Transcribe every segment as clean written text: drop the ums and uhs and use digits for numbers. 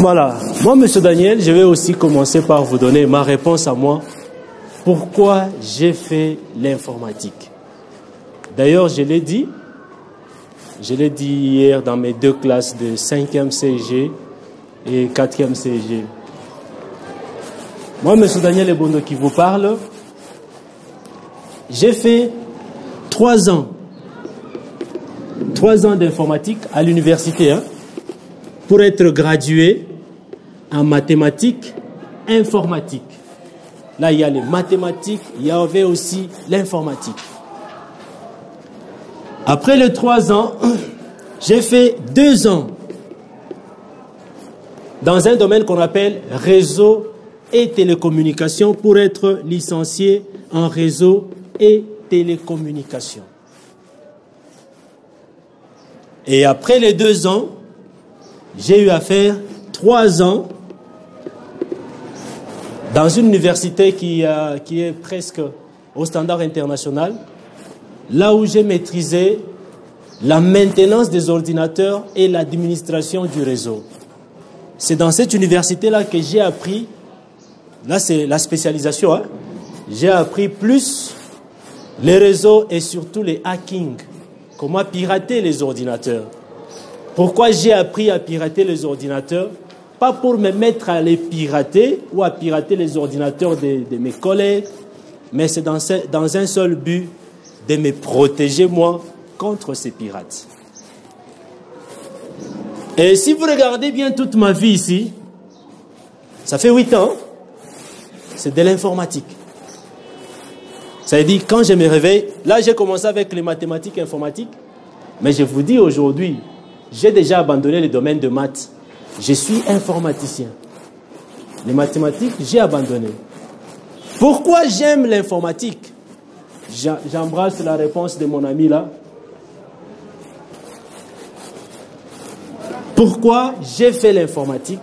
Voilà. Moi, M. Daniel, je vais aussi commencer par vous donner ma réponse à moi. Pourquoi j'ai fait l'informatique? D'ailleurs, je l'ai dit hier dans mes deux classes de 5e CG et 4e CG. Moi, M. Daniel Ebondo qui vous parle, j'ai fait 3 ans d'informatique à l'université, pour être gradué en mathématiques informatiques. Là, il y a les mathématiques, il y avait aussi l'informatique. Après les 3 ans, j'ai fait 2 ans dans un domaine qu'on appelle réseau et télécommunications pour être licencié en réseau et télécommunications. Et après les 2 ans, j'ai eu à faire 3 ans dans une université qui est presque au standard international, là où j'ai maîtrisé la maintenance des ordinateurs et l'administration du réseau. C'est dans cette université-là que j'ai appris, là c'est la spécialisation, j'ai appris plus les réseaux et surtout les hackings, comment pirater les ordinateurs. Pourquoi j'ai appris à pirater les ordinateurs? Pas pour me mettre à les pirater ou à pirater les ordinateurs de mes collègues, mais c'est dans un seul but, de me protéger moi contre ces pirates. Et si vous regardez bien toute ma vie ici, ça fait 8 ans, c'est de l'informatique. Ça veut dire, quand je me réveille, là j'ai commencé avec les mathématiques informatiques, mais je vous dis aujourd'hui, j'ai déjà abandonné le domaine de maths. Je suis informaticien. Les mathématiques, j'ai abandonné. Pourquoi j'aime l'informatique? J'embrasse la réponse de mon ami là. Pourquoi j'ai fait l'informatique?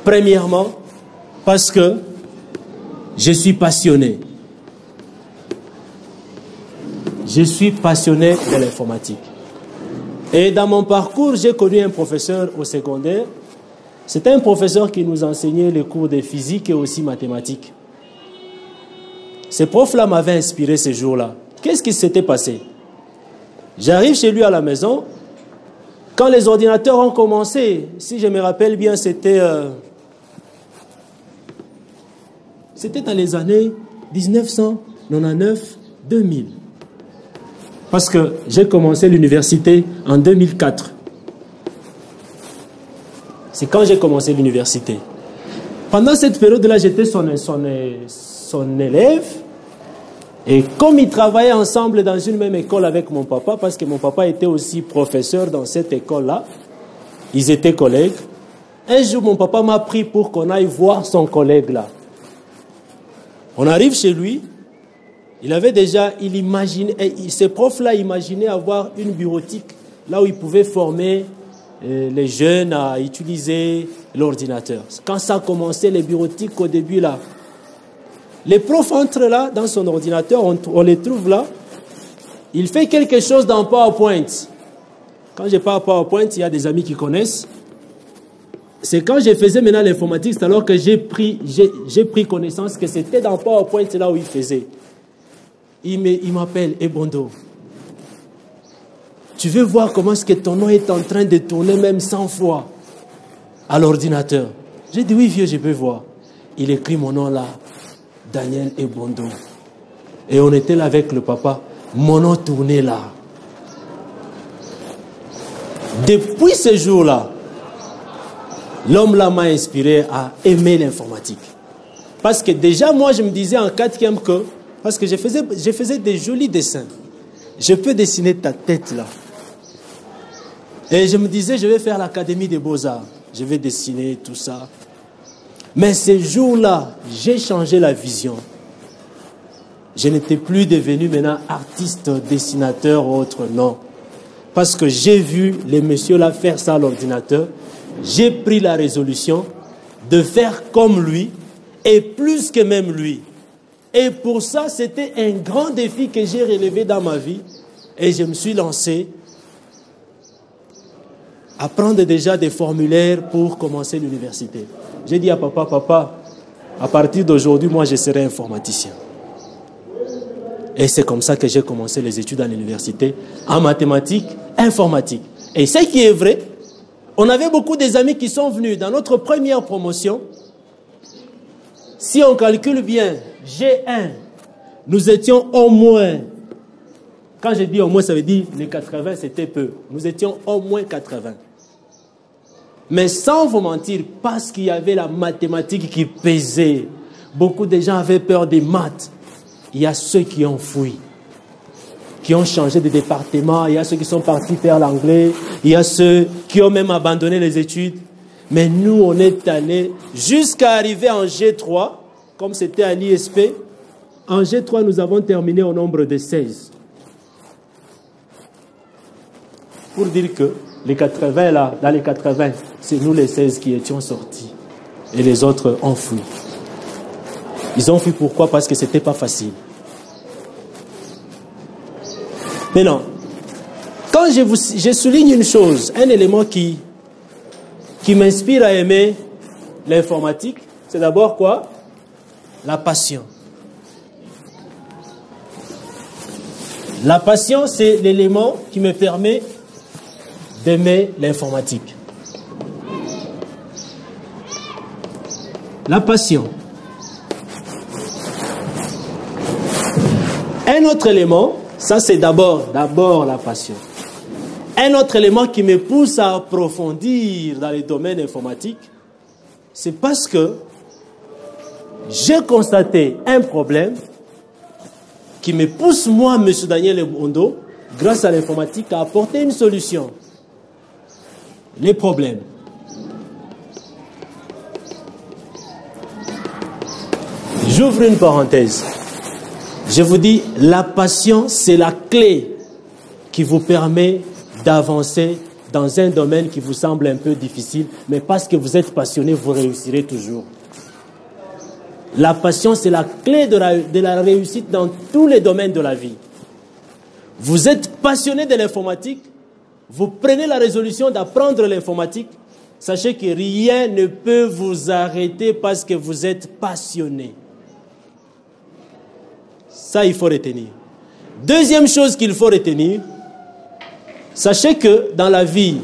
Premièrement, parce que je suis passionné. Je suis passionné de l'informatique. Et dans mon parcours, j'ai connu un professeur au secondaire. C'était un professeur qui nous enseignait les cours de physique et aussi mathématiques. Ce prof-là m'avait inspiré ces jours-là. Qu'est-ce qui s'était passé? J'arrive chez lui à la maison. Quand les ordinateurs ont commencé, si je me rappelle bien, c'était dans les années 1999-2000. Parce que j'ai commencé l'université en 2004. C'est quand j'ai commencé l'université. Pendant cette période-là, j'étais son élève. Et comme ils travaillaient ensemble dans une même école avec mon papa, parce que mon papa était aussi professeur dans cette école-là, ils étaient collègues. Un jour, mon papa m'a pris pour qu'on aille voir son collègue-là. On arrive chez lui. Ces profs-là imaginaient avoir une bureautique, là où ils pouvaient former les jeunes à utiliser l'ordinateur. Quand ça a commencé, les bureautiques au début là, les profs entrent là dans son ordinateur, on les trouve là, il fait quelque chose dans PowerPoint. Quand je parle PowerPoint, il y a des amis qui connaissent. C'est quand je faisais maintenant l'informatique, c'est alors que j'ai pris connaissance que c'était dans PowerPoint là où il faisait. Il m'appelle, Ebondo. Tu veux voir comment est-ce que ton nom est en train de tourner même 100 fois à l'ordinateur? J'ai dit oui vieux, je peux voir. Il écrit mon nom là, Daniel Ebondo. Et on était là avec le papa, mon nom tournait là. Depuis ce jour-là, l'homme là m'a inspiré à aimer l'informatique. Parce que déjà moi je me disais en 4e que, parce que je faisais des jolis dessins. Je peux dessiner ta tête là. Et je me disais, je vais faire l'Académie des Beaux-Arts. Je vais dessiner tout ça. Mais ce jour-là, j'ai changé la vision. Je n'étais plus devenu maintenant artiste, dessinateur ou autre, non. Parce que j'ai vu les messieurs là faire ça à l'ordinateur. J'ai pris la résolution de faire comme lui et plus que même lui. Et pour ça, c'était un grand défi que j'ai relevé dans ma vie. Et je me suis lancé à prendre déjà des formulaires pour commencer l'université. J'ai dit à papa, papa, à partir d'aujourd'hui, moi, je serai informaticien. Et c'est comme ça que j'ai commencé les études à l'université, en mathématiques, informatique. Et ce qui est vrai, on avait beaucoup des amis qui sont venus dans notre première promotion. Si on calcule bien, G1, nous étions au moins, quand je dis au moins, ça veut dire les 80, c'était peu. Nous étions au moins 80. Mais sans vous mentir, parce qu'il y avait la mathématique qui pesait, beaucoup de gens avaient peur des maths. Il y a ceux qui ont fui, qui ont changé de département, il y a ceux qui sont partis faire l'anglais, il y a ceux qui ont même abandonné les études. Mais nous, on est allés jusqu'à arriver en G3, comme c'était à l'ISP. En G3, nous avons terminé au nombre de 16. Pour dire que les 80, là, dans les 80, c'est nous les 16 qui étions sortis. Et les autres ont fui. Ils ont fui pourquoi? Parce que ce n'était pas facile. Maintenant, quand je souligne une chose, un élément qui m'inspire à aimer l'informatique, c'est d'abord quoi? La passion. La passion, c'est l'élément qui me permet d'aimer l'informatique. La passion. Un autre élément, ça c'est d'abord la passion. Un autre élément qui me pousse à approfondir dans les domaines informatiques, c'est parce que j'ai constaté un problème qui me pousse, moi, M. Daniel Ebondo, grâce à l'informatique, à apporter une solution. Les problèmes. J'ouvre une parenthèse. Je vous dis, la passion, c'est la clé qui vous permet d'avancer dans un domaine qui vous semble un peu difficile, mais parce que vous êtes passionné, vous réussirez toujours. La passion, c'est la clé de la réussite dans tous les domaines de la vie. Vous êtes passionné de l'informatique, vous prenez la résolution d'apprendre l'informatique, sachez que rien ne peut vous arrêter parce que vous êtes passionné. Ça, il faut retenir. Deuxième chose qu'il faut retenir, sachez que dans la vie,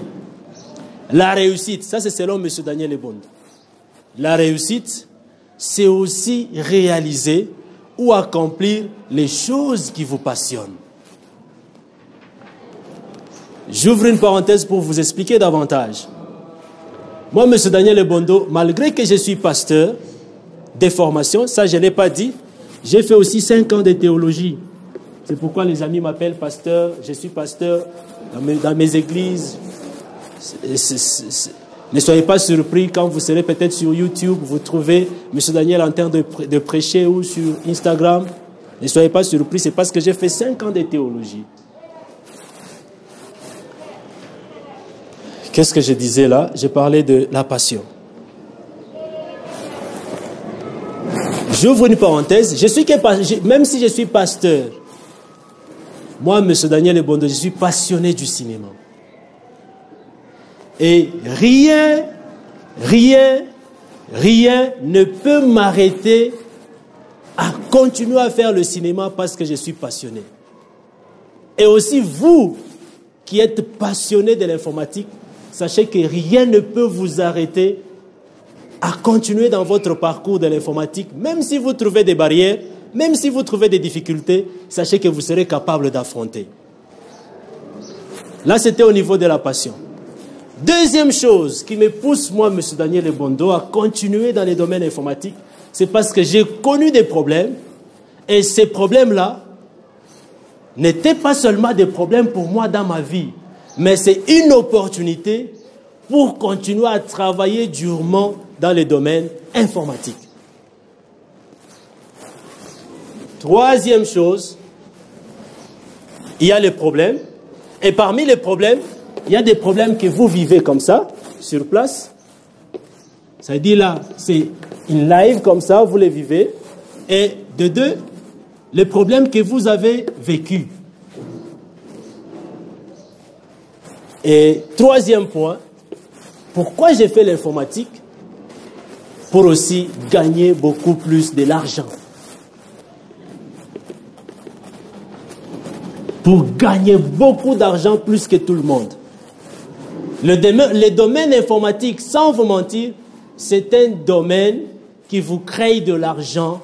la réussite, ça c'est selon M. Daniel Ebondo, la réussite, c'est aussi réaliser ou accomplir les choses qui vous passionnent. J'ouvre une parenthèse pour vous expliquer davantage. Moi, M. Daniel Ebondo, malgré que je suis pasteur de formation, ça je ne l'ai pas dit, j'ai fait aussi 5 ans de théologie. C'est pourquoi les amis m'appellent pasteur. Je suis pasteur dans mes églises. Ne soyez pas surpris quand vous serez peut-être sur YouTube, vous trouvez M. Daniel en train de prêcher ou sur Instagram. Ne soyez pas surpris, c'est parce que j'ai fait 5 ans de théologie. Qu'est-ce que je disais là? Je parlais de la passion. J'ouvre une parenthèse. Même si je suis pasteur, moi, M. Daniel Ebondo, je suis passionné du cinéma. Et rien ne peut m'arrêter à continuer à faire le cinéma parce que je suis passionné. Et aussi vous qui êtes passionné de l'informatique, sachez que rien ne peut vous arrêter à continuer dans votre parcours de l'informatique, même si vous trouvez des barrières, même si vous trouvez des difficultés, sachez que vous serez capable d'affronter. Là, c'était au niveau de la passion. Deuxième chose qui me pousse, moi, M. Daniel Ebondo, à continuer dans les domaines informatiques, c'est parce que j'ai connu des problèmes, et ces problèmes-là n'étaient pas seulement des problèmes pour moi dans ma vie, mais c'est une opportunité pour continuer à travailler durement dans les domaines informatiques. Troisième chose, il y a les problèmes. Et parmi les problèmes, il y a des problèmes que vous vivez comme ça, sur place. Ça veut dire là, c'est in live comme ça, vous les vivez. Et de deux, les problèmes que vous avez vécus. Et troisième point, pourquoi j'ai fait l'informatique? Pour aussi gagner beaucoup plus de l'argent. Pour gagner beaucoup d'argent plus que tout le monde. Le domaine informatique, sans vous mentir, c'est un domaine qui vous crée de l'argent,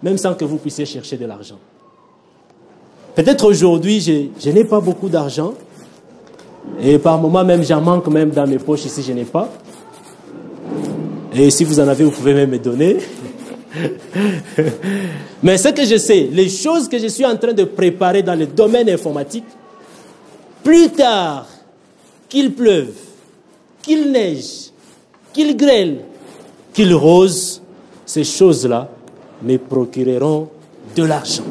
même sans que vous puissiez chercher de l'argent. Peut-être aujourd'hui, je n'ai pas beaucoup d'argent, et par moments même, j'en manque même dans mes poches ici, je n'ai pas. Et si vous en avez, vous pouvez même me donner. Mais ce que je sais, les choses que je suis en train de préparer dans le domaine informatique, plus tard, qu'il pleuve, qu'il neige, qu'il grêle, qu'il rose, ces choses-là me procureront de l'argent.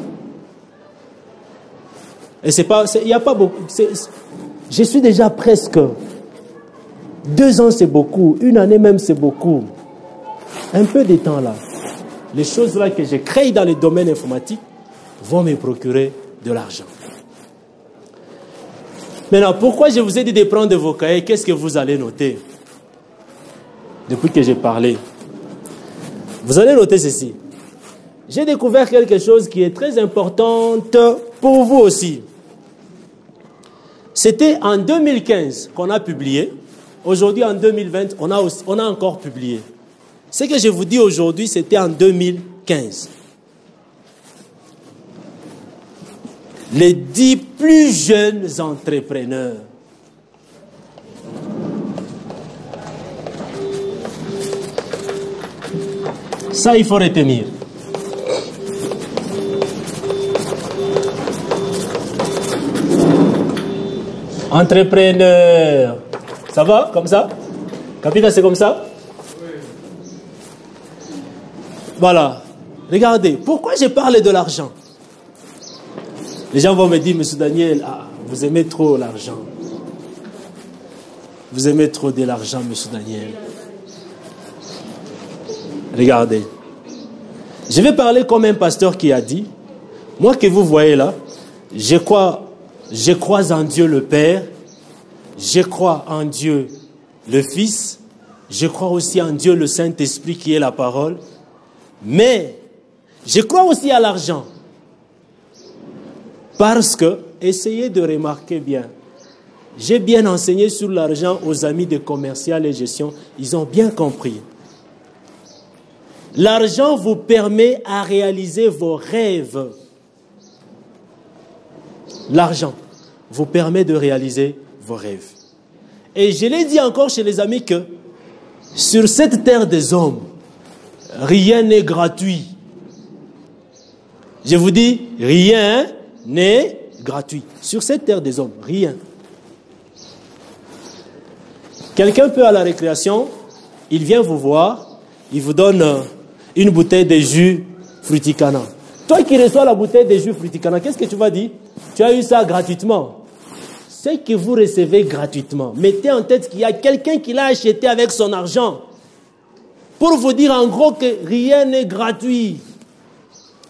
Et c'est pas, il n'y a pas beaucoup. Je suis déjà presque 2 ans, c'est beaucoup. 1 année même, c'est beaucoup. Un peu de temps là. Les choses là que j'ai créées dans le domaine informatique vont me procurer de l'argent. Maintenant, pourquoi je vous ai dit de prendre vos cahiers? Qu'est-ce que vous allez noter? Depuis que j'ai parlé. Vous allez noter ceci. J'ai découvert quelque chose qui est très important pour vous aussi. C'était en 2015 qu'on a publié. Aujourd'hui, en 2020, on a encore publié. Ce que je vous dis aujourd'hui, c'était en 2015. Les 10 plus jeunes entrepreneurs. Ça, il faut retenir. Entrepreneur. Ça va comme ça? Capitaine, c'est comme ça? Oui. Voilà. Regardez, pourquoi je parle de l'argent? Les gens vont me dire, Monsieur Daniel, vous aimez trop l'argent. Vous aimez trop de l'argent, Monsieur Daniel. Regardez. Je vais parler comme un pasteur qui a dit, moi que vous voyez là, je crois en Dieu le Père, je crois en Dieu le Fils, je crois aussi en Dieu le Saint-Esprit qui est la parole, mais je crois aussi à l'argent. Parce que, essayez de remarquer bien, j'ai bien enseigné sur l'argent aux amis de commercial et gestion, ils ont bien compris. L'argent vous permet à réaliser vos rêves. L'argent vous permet de réaliser vos rêves. Et je l'ai dit encore chez les amis que sur cette terre des hommes, rien n'est gratuit. Je vous dis, rien n'est gratuit. Sur cette terre des hommes, rien. Quelqu'un peut à la récréation, il vient vous voir, il vous donne une bouteille de jus Fruticana. Toi qui reçois la bouteille de jus Fruticana, qu'est-ce que tu vas dire? Tu as eu ça gratuitement. Ce que vous recevez gratuitement, mettez en tête qu'il y a quelqu'un qui l'a acheté avec son argent. Pour vous dire en gros que rien n'est gratuit.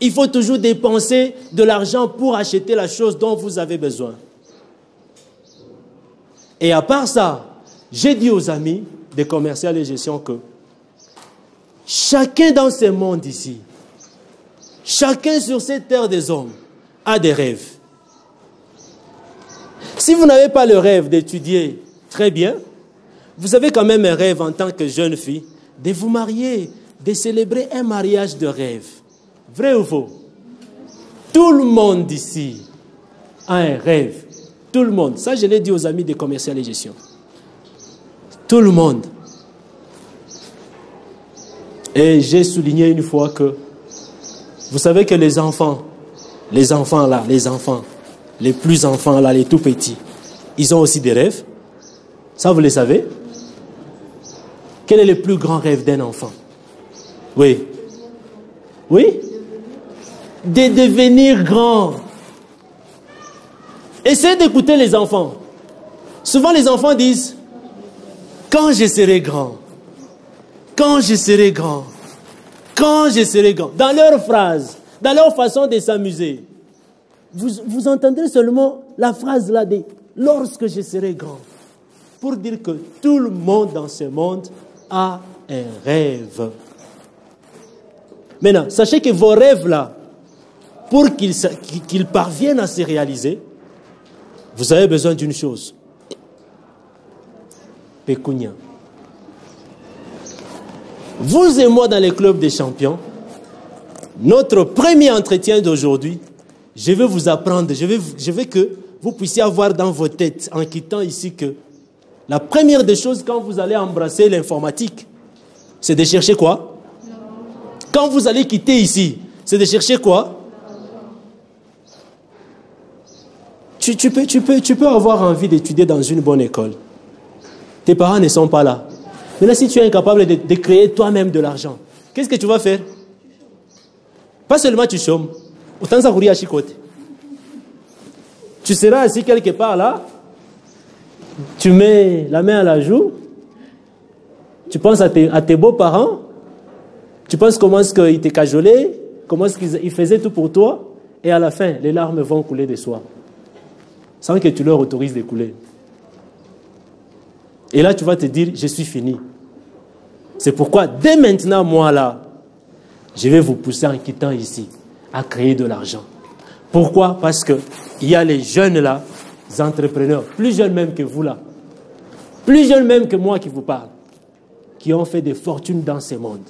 Il faut toujours dépenser de l'argent pour acheter la chose dont vous avez besoin. Et à part ça, j'ai dit aux amis des commerciaux et gestion que chacun dans ce monde ici, chacun sur cette terre des hommes a des rêves. Si vous n'avez pas le rêve d'étudier très bien, vous avez quand même un rêve en tant que jeune fille de vous marier, de célébrer un mariage de rêve. Vrai ou faux? Tout le monde ici a un rêve. Tout le monde. Ça, je l'ai dit aux amis des commerciaux et gestion. Tout le monde. Et j'ai souligné une fois que, vous savez que les enfants là, les plus enfants là, les tout petits, ils ont aussi des rêves. Ça, vous le savez? Quel est le plus grand rêve d'un enfant? Oui. Oui? De devenir grand. Essayez d'écouter les enfants. Souvent, les enfants disent, quand je serai grand, quand je serai grand, quand je serai grand. Dans leurs phrases, dans leur façon de s'amuser. Vous entendrez seulement la phrase là de lorsque je serai grand. Pour dire que tout le monde dans ce monde a un rêve. Maintenant, sachez que vos rêves-là, pour qu'ils parviennent à se réaliser, vous avez besoin d'une chose. Pécunia. Vous et moi dans les clubs des champions, notre premier entretien d'aujourd'hui, je vais vous apprendre, je veux que vous puissiez avoir dans vos têtes, en quittant ici, que la première des choses quand vous allez embrasser l'informatique, c'est de chercher quoi? Quand vous allez quitter ici, c'est de chercher quoi? Tu peux avoir envie d'étudier dans une bonne école. Tes parents ne sont pas là. Mais là, si tu es incapable de créer toi-même de l'argent, qu'est-ce que tu vas faire? Pas seulement tu chômes. Autant ça à chicote. Tu seras assis quelque part là. Tu mets la main à la joue. Tu penses à tes beaux-parents. Tu penses comment est-ce qu'ils te cajolaient, comment est-ce qu'ils faisaient tout pour toi. Et à la fin, les larmes vont couler de soi. Sans que tu leur autorises de couler. Et là, tu vas te dire, je suis fini. C'est pourquoi, dès maintenant, moi là, je vais vous pousser en quittant ici, à créer de l'argent. Pourquoi? Parce qu'il y a les jeunes là, les entrepreneurs, plus jeunes même que vous là, plus jeunes même que moi qui vous parle, qui ont fait des fortunes dans ce monde.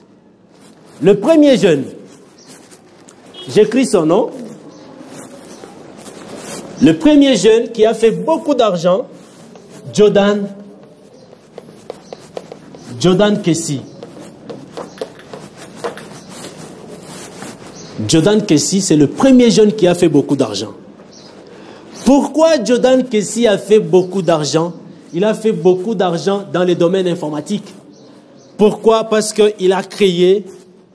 Le premier jeune, j'écris son nom, le premier jeune qui a fait beaucoup d'argent, Jordan Kessie. Jordan Kessie, c'est le premier jeune qui a fait beaucoup d'argent. Pourquoi Jordan Kessie a fait beaucoup d'argent? Il a fait beaucoup d'argent dans le domaine informatique. Pourquoi? Parce qu'il a créé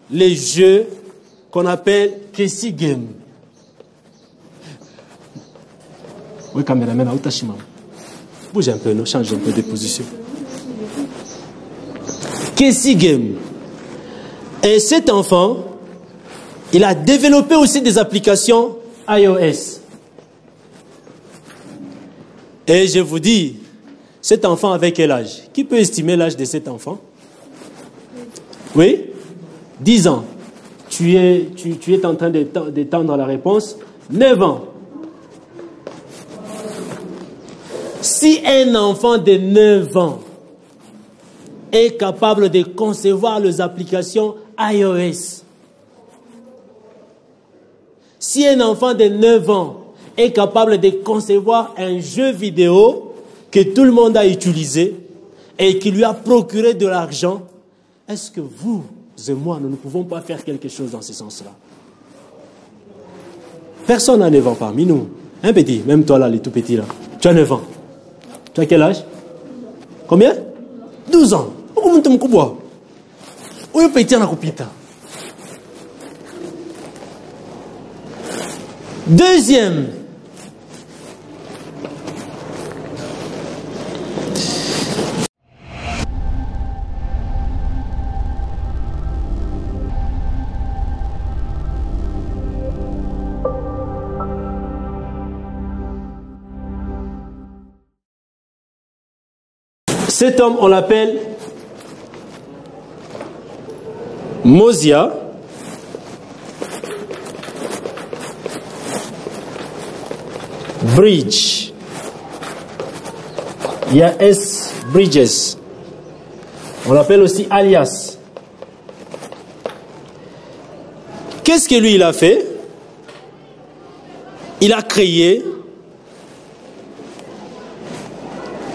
les jeux qu'on appelle Kessie Game. Oui, caméraman, bouge un peu, non? Change un peu de position. Kessie Game. Et cet enfant, il a développé aussi des applications iOS. Et je vous dis, cet enfant avait quel âge? Qui peut estimer l'âge de cet enfant? Oui? 10 ans. Tu es en train d'étendre la réponse. 9 ans. Si un enfant de 9 ans est capable de concevoir les applications iOS, si un enfant de 9 ans est capable de concevoir un jeu vidéo que tout le monde a utilisé et qui lui a procuré de l'argent, est-ce que vous et moi, nous ne pouvons pas faire quelque chose dans ce sens-là? Personne n'a 9 ans parmi nous. Un petit, même toi là, les tout petits là. Tu as 9 ans. Tu as quel âge? Combien? 12 ans. Comment tu me comprends? Où est petit en copita? Deuxième. Cet homme, on l'appelle Mosiah Bridge. Il y a S. Bridges. On l'appelle aussi Alias. Qu'est-ce que lui, il a fait? Il a créé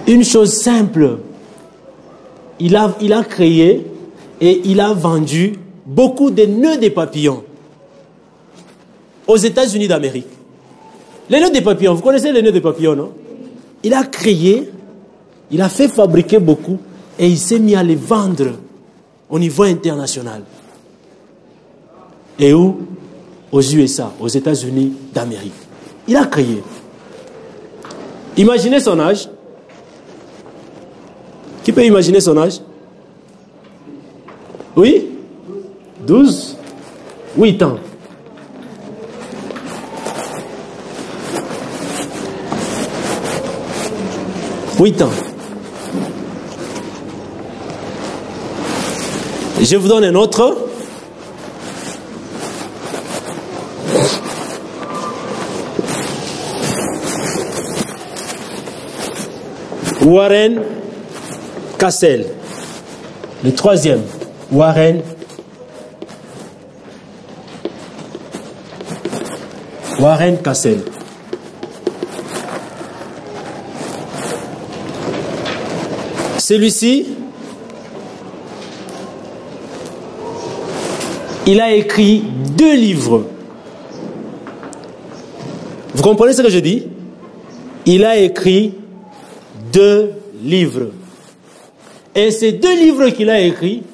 une chose simple. Il a créé et il a vendu beaucoup de nœuds de papillons aux États-Unis d'Amérique. Les nœuds de papillons, vous connaissez les nœuds de papillons, non? Il a créé, il a fait fabriquer beaucoup et il s'est mis à les vendre au niveau international. Et où? Aux USA, aux États-Unis d'Amérique. Il a créé. Imaginez son âge. Qui peut imaginer son âge? Oui? 12? 8 ans. 8 ans. Je vous donne un autre. Warren Cassel. Le troisième, Warren Cassel. Celui-ci, il a écrit 2 livres. Vous comprenez ce que je dis? Il a écrit 2 livres. Et ces 2 livres qu'il a écrits,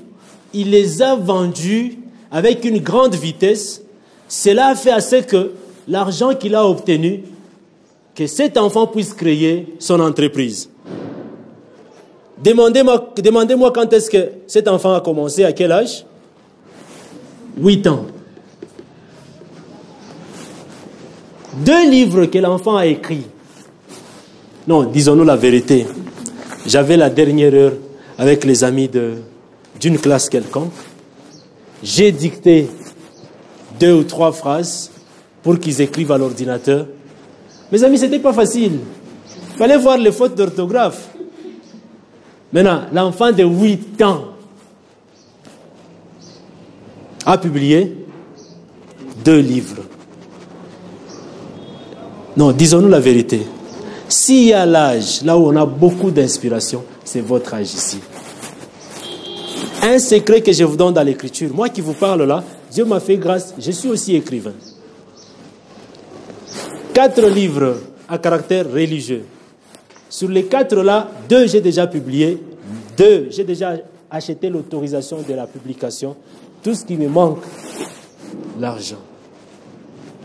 il les a vendus avec une grande vitesse. Cela a fait à ce que l'argent qu'il a obtenu, que cet enfant puisse créer son entreprise. Demandez-moi quand est-ce que cet enfant a commencé, à quel âge? 8 ans. 2 livres que l'enfant a écrits. Non, disons-nous la vérité. J'avais la dernière heure avec les amis d'une classe quelconque. J'ai dicté 2 ou 3 phrases pour qu'ils écrivent à l'ordinateur. Mes amis, ce n'était pas facile. Il fallait voir les fautes d'orthographe. Maintenant, l'enfant de 8 ans a publié 2 livres. Non, disons-nous la vérité. S'il y a l'âge, là où on a beaucoup d'inspiration, c'est votre âge ici. Un secret que je vous donne dans l'écriture, moi qui vous parle là, Dieu m'a fait grâce, je suis aussi écrivain. 4 livres à caractère religieux. Sur les 4 là, 2 j'ai déjà publié, 2 j'ai déjà acheté l'autorisation de la publication. Tout ce qui me manque, l'argent,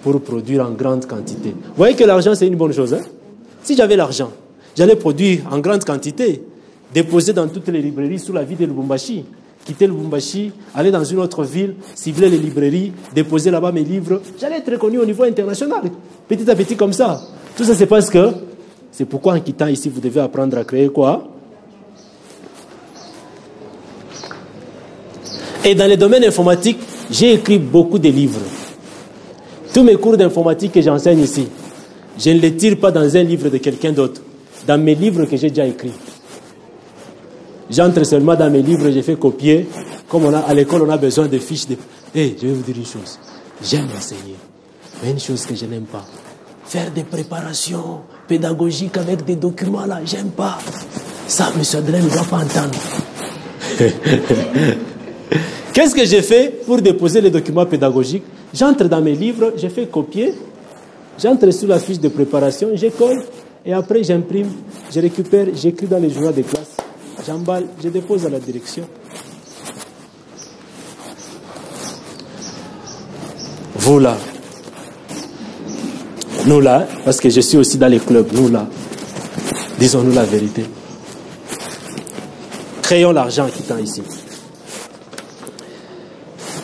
pour produire en grande quantité. Vous voyez que l'argent c'est une bonne chose, hein? Si j'avais l'argent, j'allais produire en grande quantité, déposer dans toutes les librairies sous la ville de Lubumbashi, quitter Lubumbashi, aller dans une autre ville, cibler les librairies, déposer là-bas mes livres. J'allais être reconnu au niveau international, petit à petit comme ça. Tout ça c'est parce que, c'est pourquoi en quittant ici, vous devez apprendre à créer quoi? Et dans le domaine informatique, j'ai écrit beaucoup de livres. Tous mes cours d'informatique que j'enseigne ici, je ne les tire pas dans un livre de quelqu'un d'autre, dans mes livres que j'ai déjà écrits. J'entre seulement dans mes livres, je fais copier. Comme à l'école, on a besoin de fiches. Je vais vous dire une chose. J'aime enseigner. Mais une chose que je n'aime pas. Faire des préparations pédagogiques avec des documents là, j'aime pas. Ça, M. Adrien ne doit pas entendre. Qu'est-ce que j'ai fait pour déposer les documents pédagogiques? J'entre dans mes livres, je fais copier. J'entre sous la fiche de préparation, je colle. Et après, j'imprime, je récupère, j'écris dans les journaux de classe. J'emballe, je dépose à la direction. Vous là, nous là, parce que je suis aussi dans les clubs, nous là, disons-nous la vérité. Créons l'argent qui tend ici.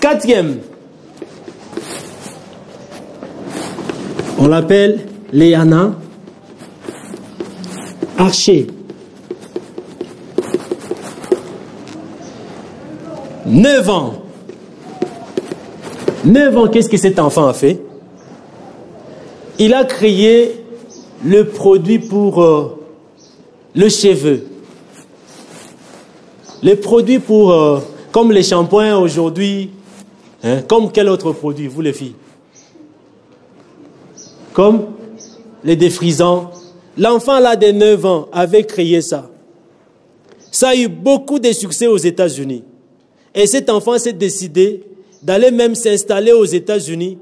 4e, on l'appelle Léana Archer. 9 ans. 9 ans, qu'est-ce que cet enfant a fait? Il a créé le produit pour le cheveu. Le produit pour, comme les shampoings aujourd'hui, hein, comme quel autre produit, vous les filles? Comme les défrisants. L'enfant là de 9 ans avait créé ça. Ça a eu beaucoup de succès aux États-Unis. Et cet enfant s'est décidé d'aller même s'installer aux États-Unis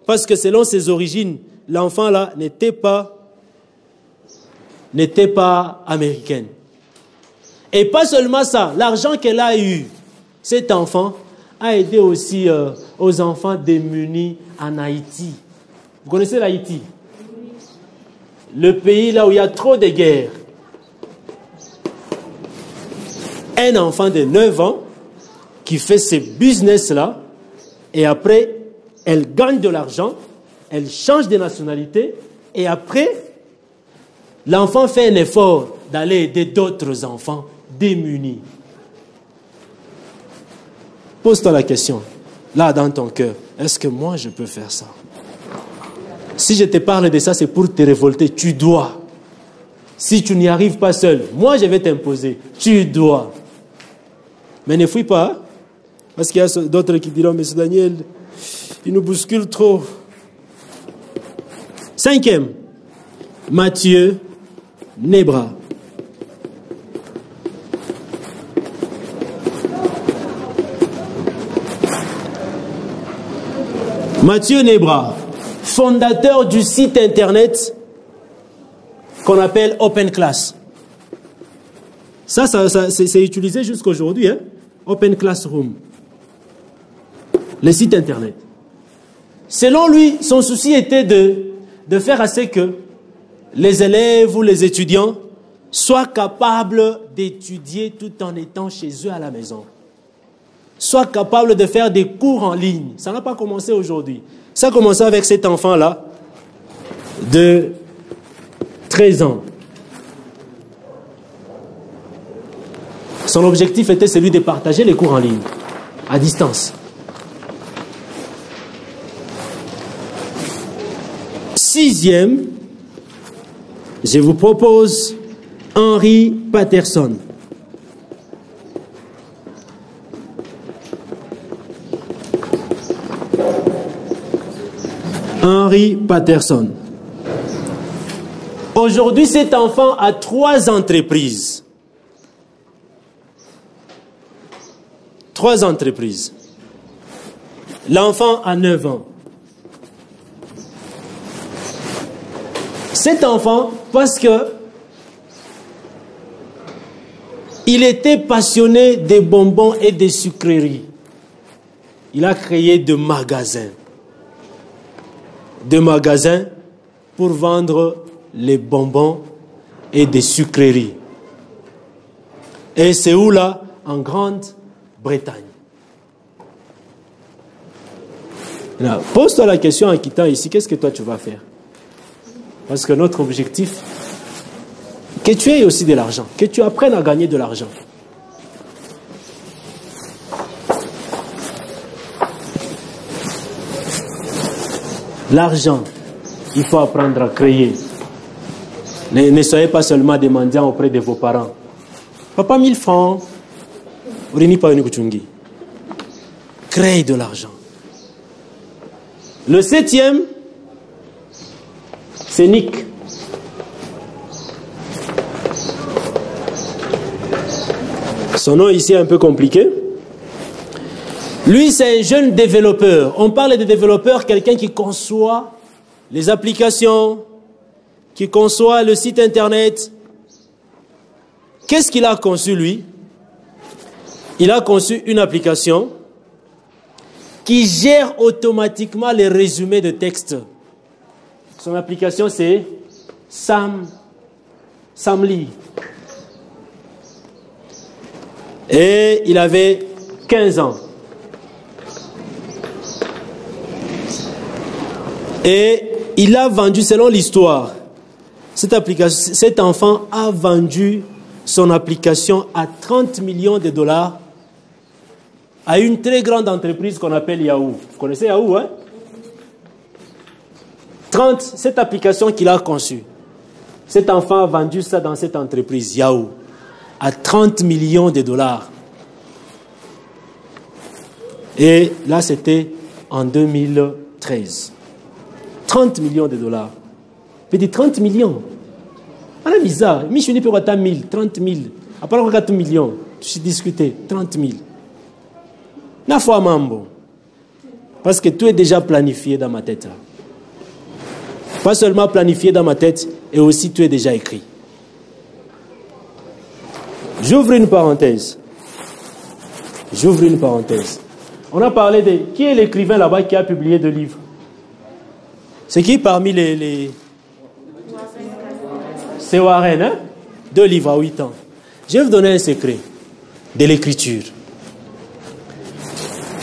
parce que selon ses origines, l'enfant là n'était pas américaine. Et pas seulement ça, l'argent qu'elle a eu, cet enfant a aidé aussi aux enfants démunis en Haïti. Vous connaissez l'Haïti? Le pays là où il y a trop de guerres. Un enfant de 9 ans qui fait ce business-là, et après, elle gagne de l'argent, elle change de nationalité, et après, l'enfant fait un effort d'aller aider d'autres enfants démunis. Pose-toi la question, là dans ton cœur, est-ce que moi je peux faire ça? Si je te parle de ça, c'est pour te révolter, tu dois. Si tu n'y arrives pas seul, moi je vais t'imposer, tu dois. Mais ne fuis pas, hein? Parce qu'il y a d'autres qui diront, mais ce Daniel, il nous bouscule trop. 5e, Matthieu Nebra. Matthieu Nebra, fondateur du site internet qu'on appelle Open Class. Ça c'est utilisé jusqu'aujourd'hui, hein? Open Classroom. Le site internet. Selon lui, son souci était de faire à ce que les élèves ou les étudiants soient capables d'étudier tout en étant chez eux à la maison. Soient capables de faire des cours en ligne. Ça n'a pas commencé aujourd'hui. Ça a commencé avec cet enfant-là de 13 ans. Son objectif était celui de partager les cours en ligne, à distance. 6e, je vous propose Henry Patterson. Henry Patterson. Aujourd'hui, cet enfant a 3 entreprises. 3 entreprises. L'enfant a 9 ans. Cet enfant, parce que il était passionné des bonbons et des sucreries, il a créé des magasins. Des magasins pour vendre les bonbons et des sucreries. Et c'est où là? En Grande-Bretagne. Pose-toi la question en quittant ici, qu'est-ce que toi tu vas faire? Parce que notre objectif, que tu aies aussi de l'argent, que tu apprennes à gagner de l'argent. L'argent, il faut apprendre à créer. Ne soyez pas seulement des mendiants auprès de vos parents. Papa, 1000 francs. Créez de l'argent. Le 7e, c'est Nick. Son nom ici est un peu compliqué. Lui, c'est un jeune développeur. On parle de développeur, quelqu'un qui conçoit les applications, qui conçoit le site internet. Qu'est-ce qu'il a conçu, lui? Il a conçu une application qui gère automatiquement les résumés de texte. Son application, c'est Samly. Et il avait 15 ans. Et il a vendu, selon l'histoire, cet enfant a vendu son application à 30 millions de dollars à une très grande entreprise qu'on appelle Yahoo. Vous connaissez Yahoo, hein? Cette application qu'il a conçue, cet enfant a vendu ça dans cette entreprise Yahoo à 30 millions de dollars. Et là, c'était en 2013. 30 millions de dollars. Petit 30 millions. On a bizarre. Je suis pour 1000, 30 000. Après 4 millions. Je suis discuté. 30 000. N'a fois mambo. Parce que tout est déjà planifié dans ma tête. Pas seulement planifié dans ma tête, et aussi tout est déjà écrit. J'ouvre une parenthèse. J'ouvre une parenthèse. On a parlé de... Qui est l'écrivain là-bas qui a publié 2 livres? C'est qui parmi les... C'est Warren, hein? 2 livres à 8 ans. Je vais vous donner un secret de l'écriture.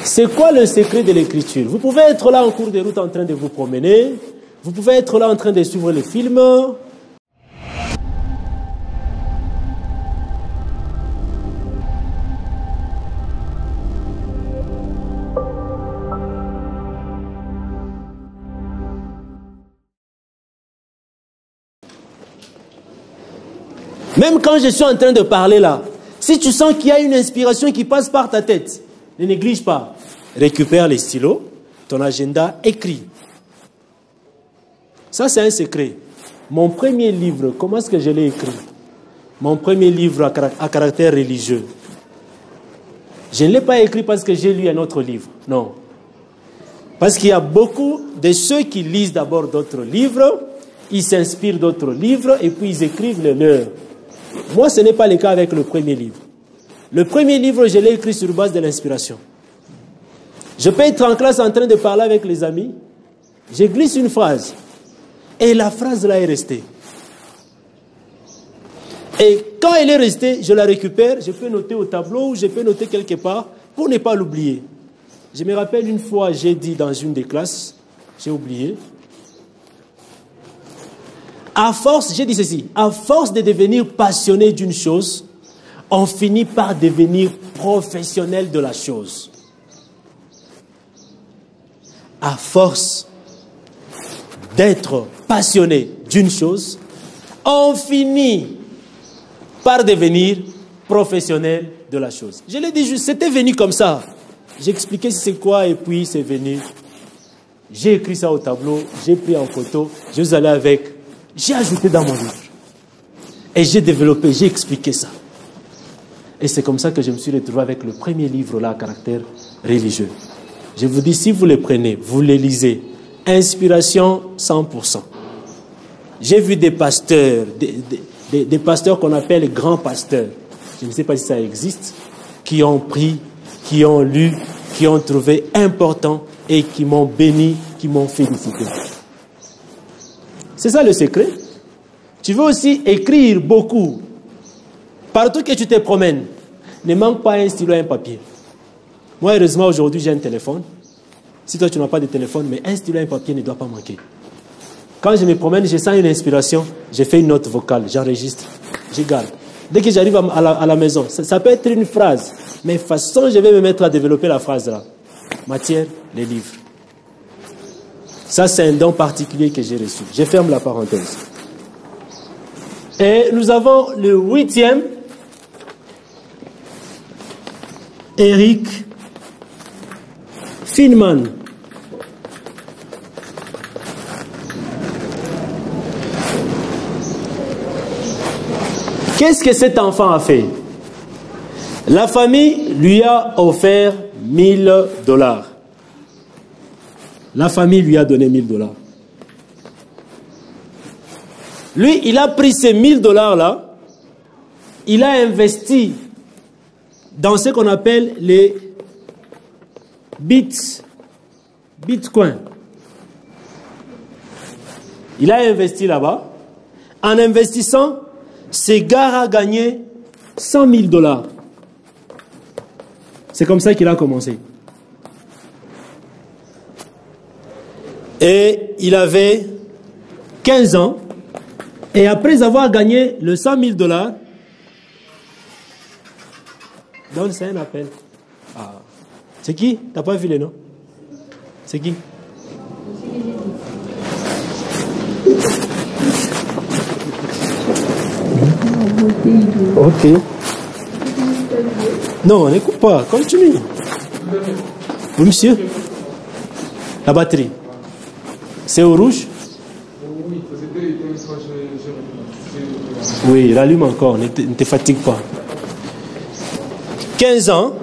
C'est quoi le secret de l'écriture? Vous pouvez être là en cours de route en train de vous promener. Vous pouvez être là en train de suivre les films. Même quand je suis en train de parler là, si tu sens qu'il y a une inspiration qui passe par ta tête, ne néglige pas. Récupère les stylos, ton agenda, écris. Ça, c'est un secret. Mon premier livre, comment est-ce que je l'ai écrit? Mon premier livre à caractère religieux. Je ne l'ai pas écrit parce que j'ai lu un autre livre. Non. Parce qu'il y a beaucoup de ceux qui lisent d'abord d'autres livres, ils s'inspirent d'autres livres et puis ils écrivent le leur. Moi, ce n'est pas le cas avec le premier livre. Le premier livre, je l'ai écrit sur base de l'inspiration. Je peux être en classe en train de parler avec les amis, je glisse une phrase et la phrase là est restée. Et quand elle est restée, je la récupère, je peux noter au tableau ou je peux noter quelque part pour ne pas l'oublier. Je me rappelle une fois, j'ai dit dans une des classes, j'ai oublié. À force, j'ai dit ceci, à force de devenir passionné d'une chose, on finit par devenir professionnel de la chose. À force d'être passionné d'une chose, on finit par devenir professionnel de la chose. Je l'ai dit juste, c'était venu comme ça. J'ai expliqué c'est quoi et puis c'est venu. J'ai écrit ça au tableau, j'ai pris en photo, je suis allé avec, j'ai ajouté dans mon livre. Et j'ai développé, j'ai expliqué ça. Et c'est comme ça que je me suis retrouvé avec le premier livre là à caractère religieux. Je vous dis, si vous le prenez, vous le lisez, inspiration 100%. J'ai vu des pasteurs, des pasteurs qu'on appelle grands pasteurs, je ne sais pas si ça existe, qui ont pris, qui ont lu, qui ont trouvé important et qui m'ont béni, qui m'ont félicité. C'est ça le secret. Tu veux aussi écrire beaucoup. Partout que tu te promènes, ne manque pas un stylo et un papier. Moi, heureusement, aujourd'hui, j'ai un téléphone. Si toi, tu n'as pas de téléphone, mais un stylo et un papier ne doit pas manquer. Quand je me promène, je sens une inspiration, je fais une note vocale, j'enregistre, je garde. Dès que j'arrive à la maison, ça peut être une phrase, mais façon, je vais me mettre à développer la phrase là. Matière, les livres. Ça, c'est un don particulier que j'ai reçu. Je ferme la parenthèse. Et nous avons le 8e, Eric Finman. Qu'est-ce que cet enfant a fait? La famille lui a offert $1000. La famille lui a donné $1000. Lui, il a pris ces $1000 là, il a investi dans ce qu'on appelle les Bitcoin. Il a investi là-bas. En investissant, ce gars a gagné $100 000. C'est comme ça qu'il a commencé. Et il avait 15 ans. Et après avoir gagné le $100 000, donc c'est un appel. Ah. C'est qui? T'as pas vu les noms? C'est qui? Ok. Non, n'écoute pas. Continue. Oui, monsieur? La batterie. C'est au rouge? Oui, rallume encore, ne te fatigue pas. 15 ans,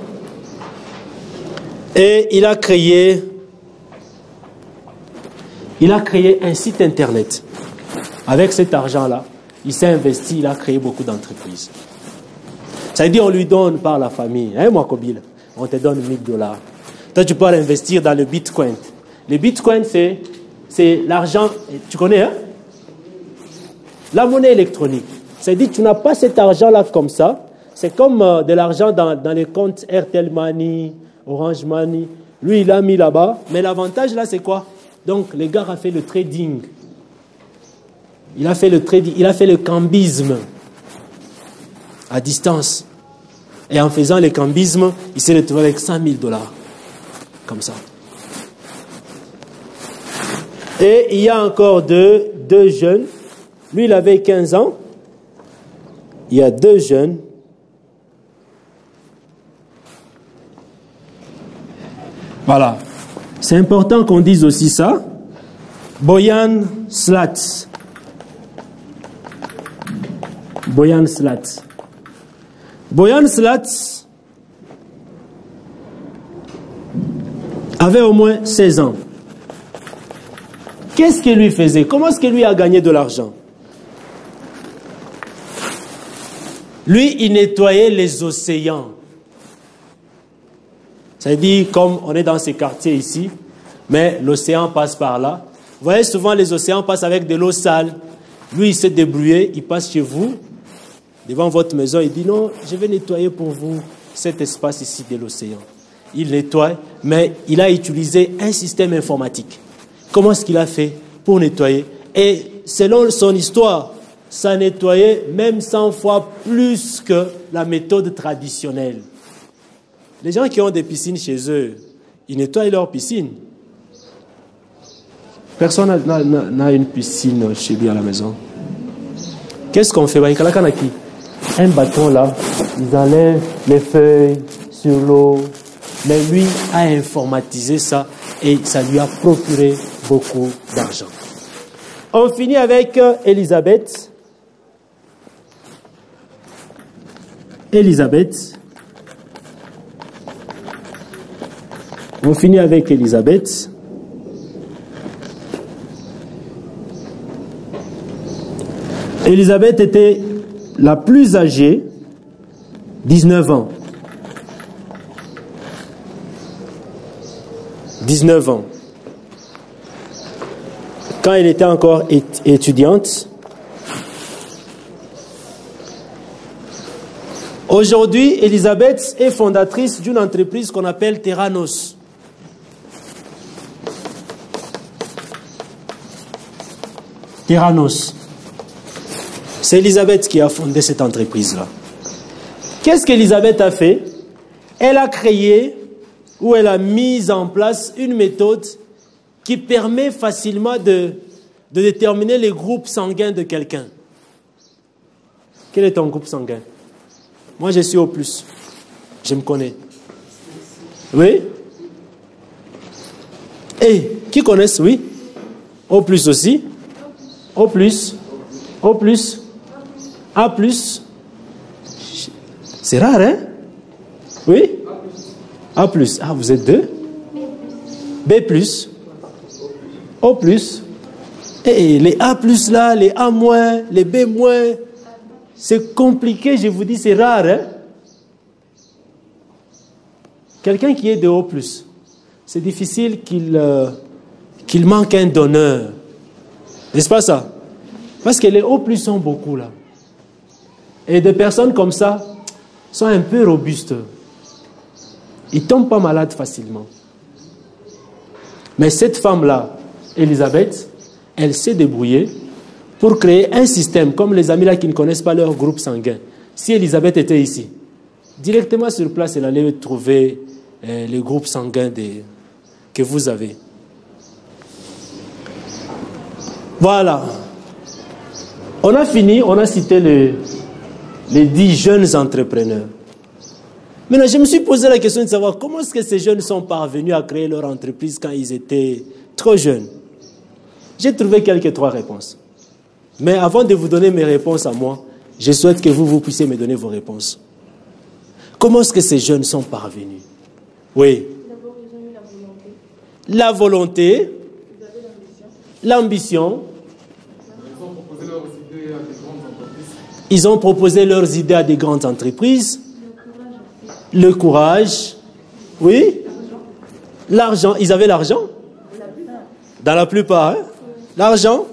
et il a créé un site internet. Avec cet argent-là, il s'est investi, il a créé beaucoup d'entreprises. Ça veut dire on lui donne par la famille. Hein, moi, Kobil, on te donne $1000. Toi, tu peux investir dans le Bitcoin. Le Bitcoin, c'est l'argent, tu connais, hein? La monnaie électronique. C'est-à-dire que tu n'as pas cet argent-là comme ça. C'est comme de l'argent dans les comptes Airtel Money, Orange Money. Lui, il l'a mis là-bas. Mais l'avantage, là, c'est quoi? Donc, le gars a fait le trading. Il a fait le trading. Il a fait le cambisme à distance. Et en faisant le cambisme, il s'est retrouvé avec $100 000. Comme ça. Et il y a encore deux jeunes. Lui, il avait 15 ans. il y a 2 jeunes. Voilà. C'est important qu'on dise aussi ça. Boyan Slat. Boyan Slat. Boyan Slat avait au moins 16 ans. Qu'est-ce qu'il lui faisait? Comment est-ce qu'il lui a gagné de l'argent? Lui, il nettoyait les océans. Ça veut dire, comme on est dans ces quartiers ici, mais l'océan passe par là. Vous voyez, souvent les océans passent avec de l'eau sale. Lui, il s'est débrouillé, il passe chez vous, devant votre maison, il dit non, je vais nettoyer pour vous cet espace ici de l'océan. Il nettoie, mais il a utilisé un système informatique. Comment est-ce qu'il a fait pour nettoyer? Et selon son histoire, ça nettoyait même 100 fois plus que la méthode traditionnelle. Les gens qui ont des piscines chez eux, ils nettoient leur piscine. Personne n'a une piscine chez lui à la maison. Qu'est-ce qu'on fait? Un bâton là, ils enlèvent les feuilles sur l'eau. Mais lui a informatisé ça et ça lui a procuré beaucoup d'argent. On finit avec Élisabeth. On finit avec Élisabeth. Élisabeth était la plus âgée, 19 ans. 19 ans. Quand elle était encore étudiante. Aujourd'hui, Élisabeth est fondatrice d'une entreprise qu'on appelle Terranos. Terranos. C'est Élisabeth qui a fondé cette entreprise-là. Qu'est-ce qu'Élisabeth a fait? Elle a créé ou elle a mis en place une méthode qui permet facilement de déterminer les groupes sanguins de quelqu'un. Quel est ton groupe sanguin? Moi, je suis O+. Je me connais. Oui? Et qui connaissent? Oui? O+ aussi? O+. O+. A+. C'est rare, hein? Oui? A+. Ah, vous êtes 2? B+. O+. Et les A+ là, les A-, les B-, c'est compliqué, je vous dis, c'est rare, hein? Quelqu'un qui est de O+, c'est difficile qu'il manque un donneur. N'est-ce pas ça? Parce que les O+ sont beaucoup là. Et des personnes comme ça sont un peu robustes. Ils ne tombent pas malades facilement. Mais cette femme-là, Élisabeth, elle s'est débrouillée pour créer un système, comme les amis là qui ne connaissent pas leur groupe sanguin. Si Élisabeth était ici, directement sur place, elle allait trouver les groupes sanguins que vous avez. Voilà. On a fini, on a cité les 10 jeunes entrepreneurs. Maintenant, je me suis posé la question de savoir comment est-ce que ces jeunes sont parvenus à créer leur entreprise quand ils étaient trop jeunes. J'ai trouvé quelques 3 réponses. Mais avant de vous donner mes réponses à moi, je souhaite que vous puissiez me donner vos réponses. Comment est-ce que ces jeunes sont parvenus? Oui. D'abord, ils ont eu la volonté. L'ambition. Ils ont proposé leurs idées à des grandes entreprises. Le courage. Oui. L'argent. Ils avaient l'argent? Dans la plupart. Hein? L'argent.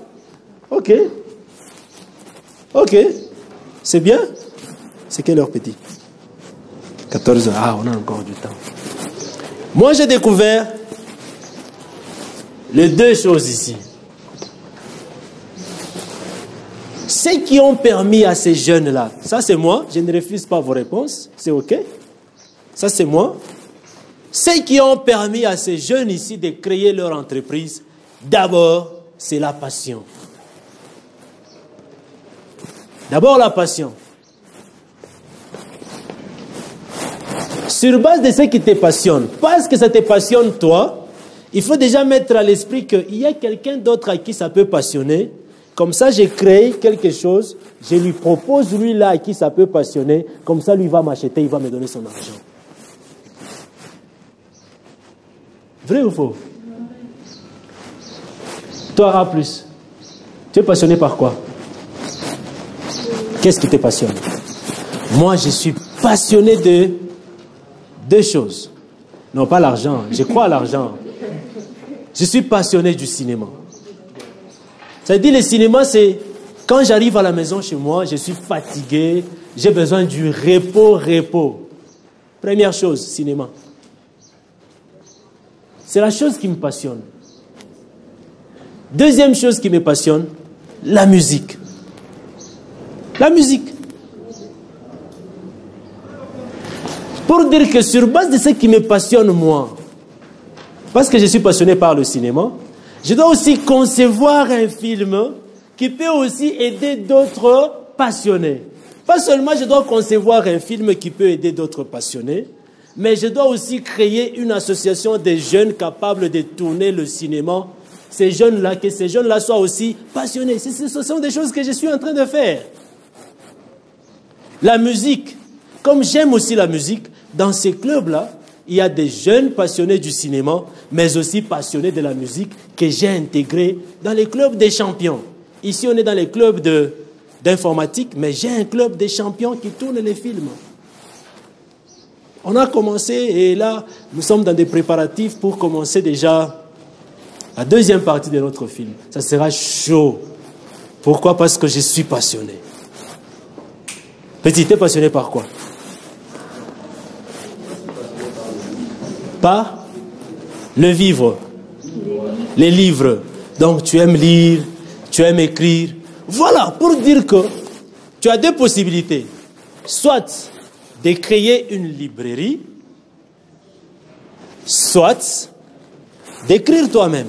Ok. Ok. C'est bien. C'est quelle heure, petit? 14 heures. Ah, on a encore du temps. Moi, j'ai découvert les 2 choses ici. Ceux qui ont permis à ces jeunes-là, ça c'est moi, je ne refuse pas vos réponses, c'est ok. Ça c'est moi. Ceux qui ont permis à ces jeunes ici de créer leur entreprise, d'abord, c'est la passion. D'abord la passion. sur base de ce qui te passionne, parce que ça te passionne toi, il faut déjà mettre à l'esprit qu'il y a quelqu'un d'autre à qui ça peut passionner. Comme ça, j'ai créé quelque chose, je lui propose lui là à qui ça peut passionner, comme ça lui va m'acheter, il va me donner son argent. Vrai ou faux? Toi, A+, tu es passionné par quoi? Qu'est-ce qui te passionne? Moi, je suis passionné de deux choses. Non, pas l'argent. Je crois à l'argent. Je suis passionné du cinéma. Ça veut dire le cinéma, c'est quand j'arrive à la maison chez moi, je suis fatigué, j'ai besoin du repos. Première chose, cinéma. C'est la chose qui me passionne. Deuxième chose qui me passionne, la musique. La musique. Pour dire que sur base de ce qui me passionne moi, parce que je suis passionné par le cinéma, je dois aussi concevoir un film qui peut aussi aider d'autres passionnés. Pas seulement je dois concevoir un film qui peut aider d'autres passionnés, mais je dois aussi créer une association de jeunes capables de tourner le cinéma. Ces jeunes-là, que ces jeunes-là soient aussi passionnés. Ce sont des choses que je suis en train de faire. La musique, comme j'aime aussi la musique, dans ces clubs-là, il y a des jeunes passionnés du cinéma, mais aussi passionnés de la musique que j'ai intégrés dans les clubs des champions. Ici, on est dans les clubs d'informatique, mais j'ai un club des champions qui tourne les films. On a commencé et là, nous sommes dans des préparatifs pour commencer déjà la deuxième partie de notre film. Ça sera chaud. Pourquoi? Parce que je suis passionné. Petit, tu es passionné par quoi? Par le vivre, les livres. Donc tu aimes lire, tu aimes écrire. Voilà, pour dire que tu as deux possibilités. Soit de créer une librairie, soit d'écrire toi-même.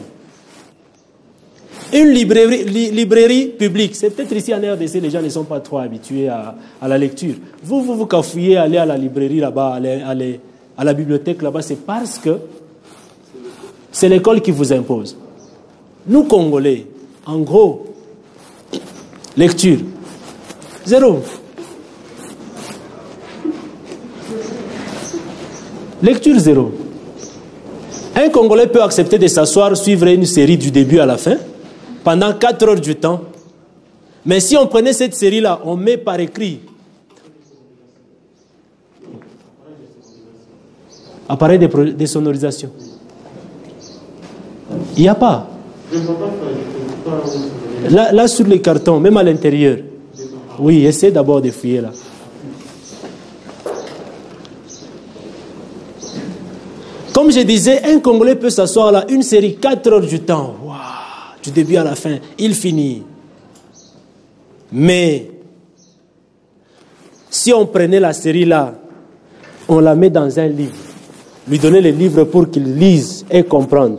Une librairie publique. C'est peut-être ici en RDC, les gens ne sont pas trop habitués à la lecture. Vous cafouillez, allez à la librairie là-bas, allez à la bibliothèque là-bas, c'est parce que c'est l'école qui vous impose. Nous, Congolais, en gros, lecture, zéro. Lecture, zéro. Un Congolais peut accepter de s'asseoir, suivre une série du début à la fin, pendant 4 heures du temps. Mais si on prenait cette série-là, on met par écrit. Appareil de sonorisation. Il n'y a pas. Là, sur les cartons, même à l'intérieur. Oui, essaie d'abord de fouiller là. Comme je disais, un Congolais peut s'asseoir là, une série, 4 heures du temps. Wow, du début à la fin, il finit. Mais, si on prenait la série là, on la met dans un livre, lui donner les livres pour qu'il lise et comprenne.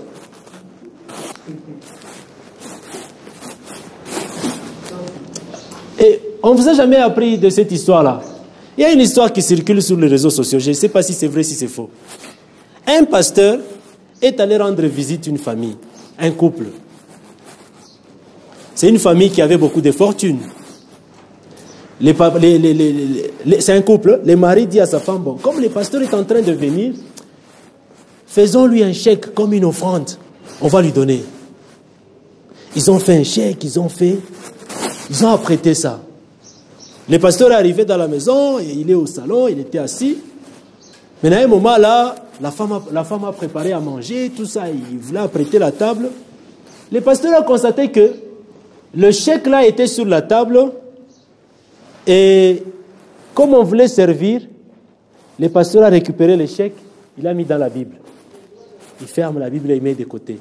Et on ne vous a jamais appris de cette histoire-là. Il y a une histoire qui circule sur les réseaux sociaux. Je ne sais pas si c'est vrai, si c'est faux. Un pasteur est allé rendre visite à une famille, un couple. C'est une famille qui avait beaucoup de fortune. C'est un couple. Le mari dit à sa femme, bon, comme le pasteur est en train de venir, faisons-lui un chèque comme une offrande. On va lui donner. Ils ont fait un chèque, ils ont apprêté ça. Le pasteur est arrivé dans la maison, et il est au salon, il était assis. Mais à un moment là, la femme a préparé à manger, tout ça, il voulait apprêter la table. Le pasteur a constaté que le chèque là était sur la table et comme on voulait servir, le pasteur a récupéré le chèque, il l'a mis dans la Bible. Il ferme la Bible et il met de côté.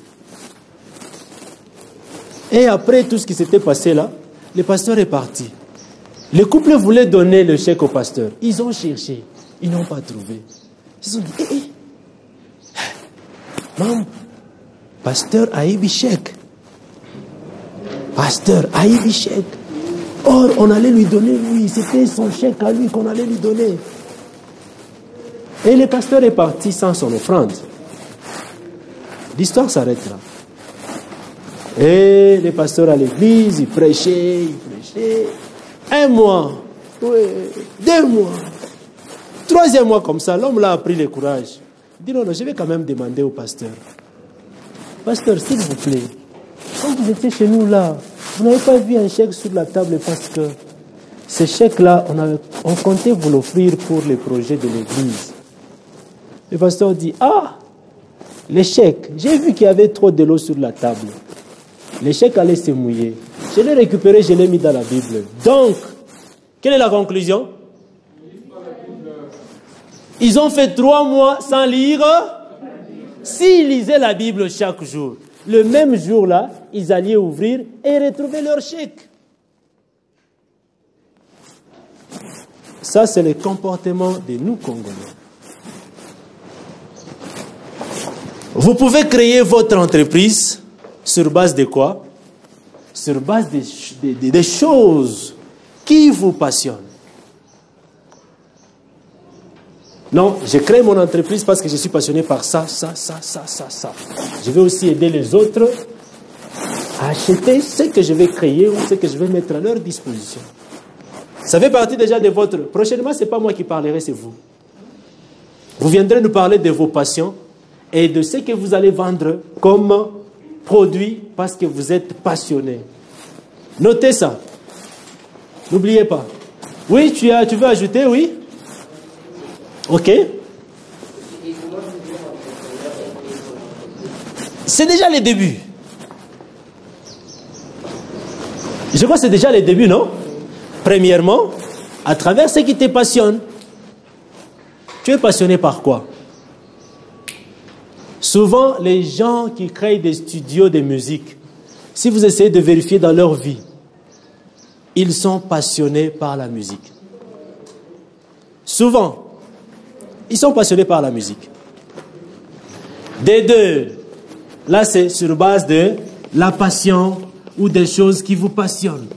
Et après tout ce qui s'était passé là, le pasteur est parti. Le couple voulait donner le chèque au pasteur. Ils ont cherché, ils n'ont pas trouvé. Ils ont dit, maman, pasteur Aïbi chèque. Pasteur Aïbi chèque. Or, on allait lui donner, lui, c'était son chèque à lui qu'on allait lui donner. Et le pasteur est parti sans son offrande. L'histoire s'arrête là. Et le pasteur à l'église, il prêchait. 1 mois, oui, 2 mois, 3e mois comme ça, l'homme là a pris le courage. Il dit non, je vais quand même demander au pasteur. Pasteur, s'il vous plaît, quand vous étiez chez nous là, vous n'avez pas vu un chèque sur la table parce que ce chèque-là, on comptait vous l'offrir pour les projets de l'église. Le pasteur dit, ah, les chèques, j'ai vu qu'il y avait trop de l'eau sur la table. Les chèques allaient se mouiller. Je l'ai récupéré, je l'ai mis dans la Bible. Donc, quelle est la conclusion? Ils ont fait 3 mois sans lire. S'ils lisaient la Bible chaque jour, le même jour-là, ils allaient ouvrir et retrouver leur chèque. Ça, c'est le comportement de nous, Congolais. Vous pouvez créer votre entreprise sur base de quoi? Sur base des choses qui vous passionnent. Non, je crée mon entreprise parce que je suis passionné par ça. Je vais aussi aider les autres à acheter ce que je vais créer ou ce que je vais mettre à leur disposition. Ça fait partie déjà de votre... Prochainement, ce n'est pas moi qui parlerai, c'est vous. Vous viendrez nous parler de vos passions et de ce que vous allez vendre comme produit parce que vous êtes passionné. Notez ça. N'oubliez pas. Oui, tu veux ajouter, oui? Ok. C'est déjà le début. Je crois que c'est déjà le début, non? Premièrement, à travers ce qui te passionne. Tu es passionné par quoi? Souvent, les gens qui créent des studios de musique, si vous essayez de vérifier dans leur vie, ils sont passionnés par la musique. Souvent, ils sont passionnés par la musique. Des deux, là c'est sur base de la passion ou des choses qui vous passionnent.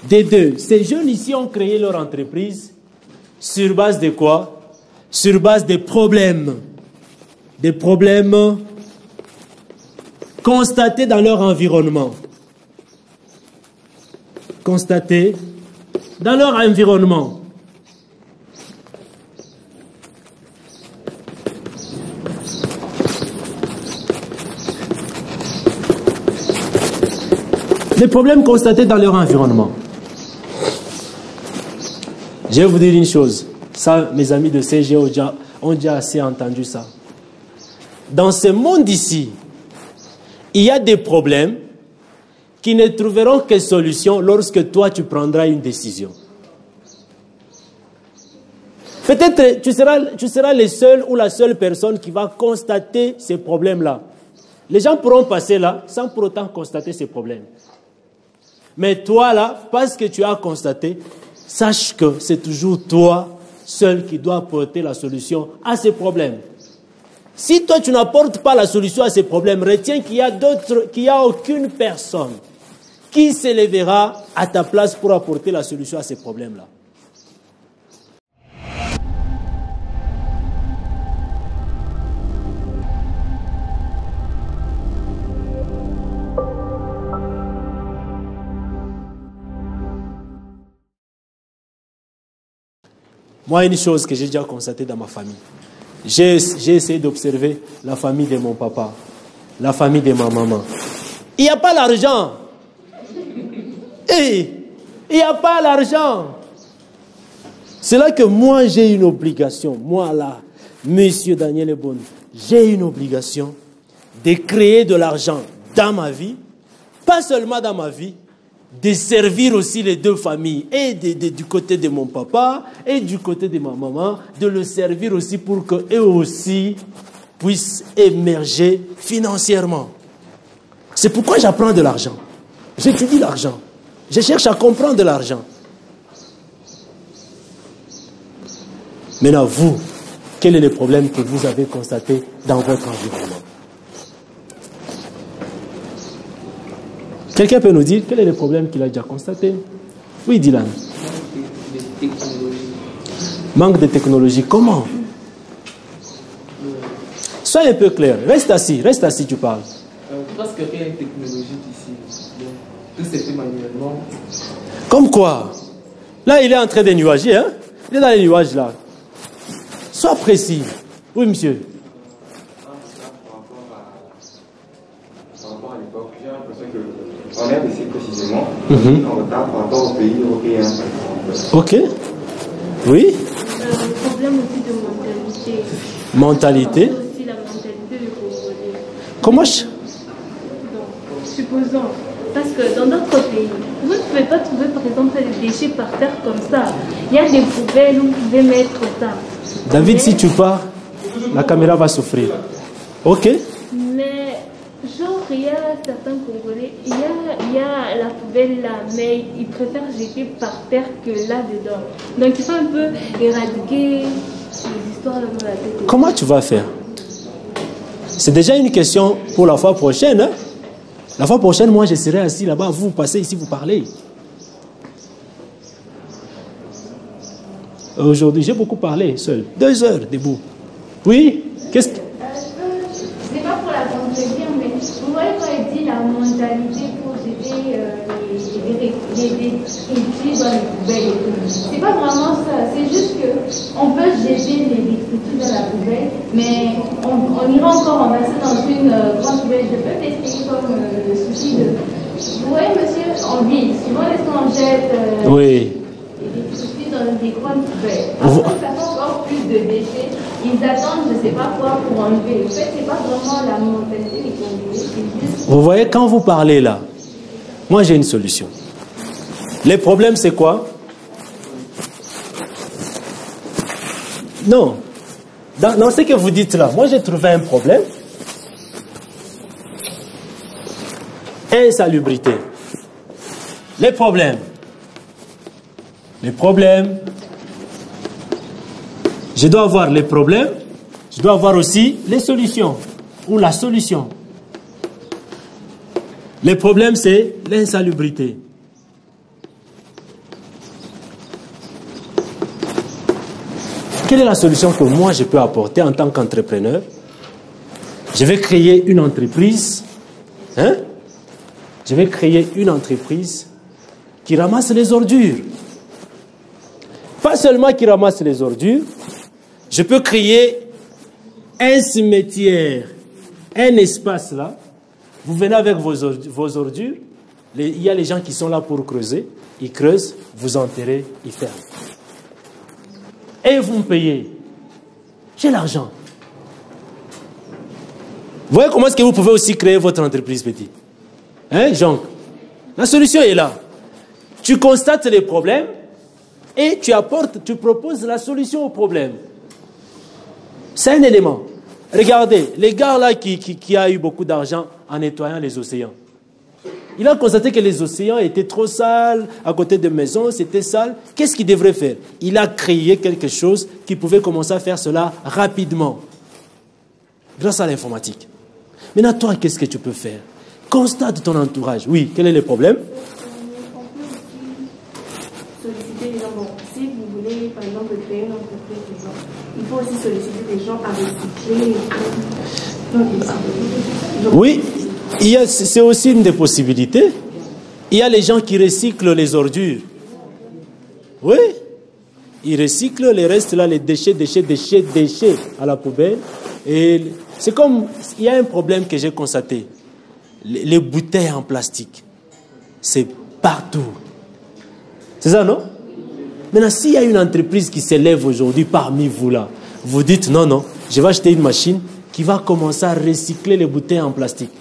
Des deux, ces jeunes ici ont créé leur entreprise sur base de quoi? Sur base des problèmes. Des problèmes constatés dans leur environnement. Constatés dans leur environnement. Les problèmes constatés dans leur environnement. Je vais vous dire une chose. Ça, mes amis de CG ont déjà assez entendu ça. Dans ce monde ici, il y a des problèmes qui ne trouveront que solution lorsque toi, tu prendras une décision. Peut-être tu seras le seul ou la seule personne qui va constater ces problèmes-là. Les gens pourront passer là sans pour autant constater ces problèmes. Mais toi là, parce que tu as constaté, sache que c'est toujours toi seul qui dois apporter la solution à ces problèmes. Si toi tu n'apportes pas la solution à ces problèmes, retiens qu'il y a aucune personne qui s'élèvera à ta place pour apporter la solution à ces problèmes-là. Moi, une chose que j'ai déjà constatée dans ma famille, j'ai essayé d'observer la famille de mon papa, la famille de ma maman. Il n'y a pas l'argent. Il n'y a pas l'argent. C'est là que moi, j'ai une obligation. Moi, là, Monsieur Daniel Ebon, j'ai une obligation de créer de l'argent dans ma vie, pas seulement dans ma vie, de servir aussi les deux familles, et du côté de mon papa et du côté de ma maman, de le servir aussi pour qu'eux aussi puissent émerger financièrement. C'est pourquoi j'apprends de l'argent. J'étudie l'argent. Je cherche à comprendre de l'argent. Maintenant, vous, quel est le problème que vous avez constaté dans votre environnement? Quelqu'un peut nous dire quel est le problème qu'il a déjà constaté? Oui, Dylan. Manque de technologie. Comment? Sois un peu clair. Reste assis, tu parles. Parce qu'il y a une technologie ici. Tout se fait manuellement. Comme quoi? Là, il est en train de nuager, hein? Il est dans les nuages, là. Sois précis. Oui, monsieur. Par rapport à l'époque, j'ai l'impression qu'on est ici précisément en retard par rapport aux pays européens. Ok. Oui. Problème aussi de mentalité. Mentalité. Aussi la mentalité du Congolais. Comment je... Donc, supposons, parce que dans d'autres pays, vous ne pouvez pas trouver par exemple des déchets par terre comme ça. Il y a des poubelles où vous pouvez mettre ça. David, si tu pars, la caméra va souffrir. Ok. Mais, genre, il y a certains Congolais, il y a la poubelle là, mais ils préfèrent jeter par terre que là-dedans. Donc, il faut un peu éradiquer les histoires dans la tête. Comment tu vas faire? C'est déjà une question pour la fois prochaine. Hein? La fois prochaine, moi, je serai assis là-bas. Vous passez ici, vous parlez. Aujourd'hui, j'ai beaucoup parlé seul. 2 heures debout. Oui? Qu'est-ce que... C'est pas pour la contredire, mais vous voyez quand il dit la mentalité pour jeter les détritus dans les poubelles et tout. C'est pas vraiment ça, c'est juste qu'on peut jeter les détritus dans la poubelle, mais on ira encore ramasser dans une grande poubelle. Je peux t'expliquer comme le souci de... Vous voyez, monsieur, en ville, souvent est-ce qu'on jette Oui. les détritus dans des grandes poubelles. Après, ça fait encore plus de déchets. Ils attendent, je ne sais pas quoi, pour enlever. En fait, ce n'est pas vraiment la mentalité des Congolais, c'est juste... Vous voyez, quand vous parlez là, moi j'ai une solution. Les problèmes, c'est quoi? Non. Dans ce que vous dites là, moi j'ai trouvé un problème. Insalubrité. Les problèmes. Je dois avoir les problèmes, je dois avoir aussi les solutions, ou la solution. Les problèmes, c'est l'insalubrité. Quelle est la solution que moi je peux apporter en tant qu'entrepreneur? Je vais créer une entreprise, hein? Je vais créer une entreprise qui ramasse les ordures. Pas seulement qui ramasse les ordures, je peux créer un cimetière, un espace là. Vous venez avec vos ordures, il y a les gens qui sont là pour creuser, ils creusent, vous enterrez, ils ferment. Et vous me payez. J'ai l'argent. Vous voyez comment est-ce que vous pouvez aussi créer votre entreprise, petit? Hein, Jean? La solution est là. Tu constates les problèmes et tu proposes la solution au problème. C'est un élément. Regardez, les gars là qui a eu beaucoup d'argent en nettoyant les océans. Il a constaté que les océans étaient trop sales, à côté des maisons, c'était sale. Qu'est-ce qu'il devrait faire? Il a créé quelque chose qui pouvait commencer à faire cela rapidement. Grâce à l'informatique. Maintenant, toi, qu'est-ce que tu peux faire? Constate ton entourage. Oui, quel est le problème? On peut aussi solliciter les gens. Bon, si vous voulez, par exemple, créer une entreprise, il faut aussi solliciter des gens à recycler. Oui, c'est aussi une des possibilités. Il y a les gens qui recyclent les ordures. Oui, ils recyclent les restes là, les déchets à la poubelle. Et c'est comme, il y a un problème que j'ai constaté. Les bouteilles en plastique, c'est partout. C'est ça, non? Maintenant, s'il y a une entreprise qui s'élève aujourd'hui parmi vous là, vous dites non, je vais acheter une machine qui va commencer à recycler les bouteilles en plastique.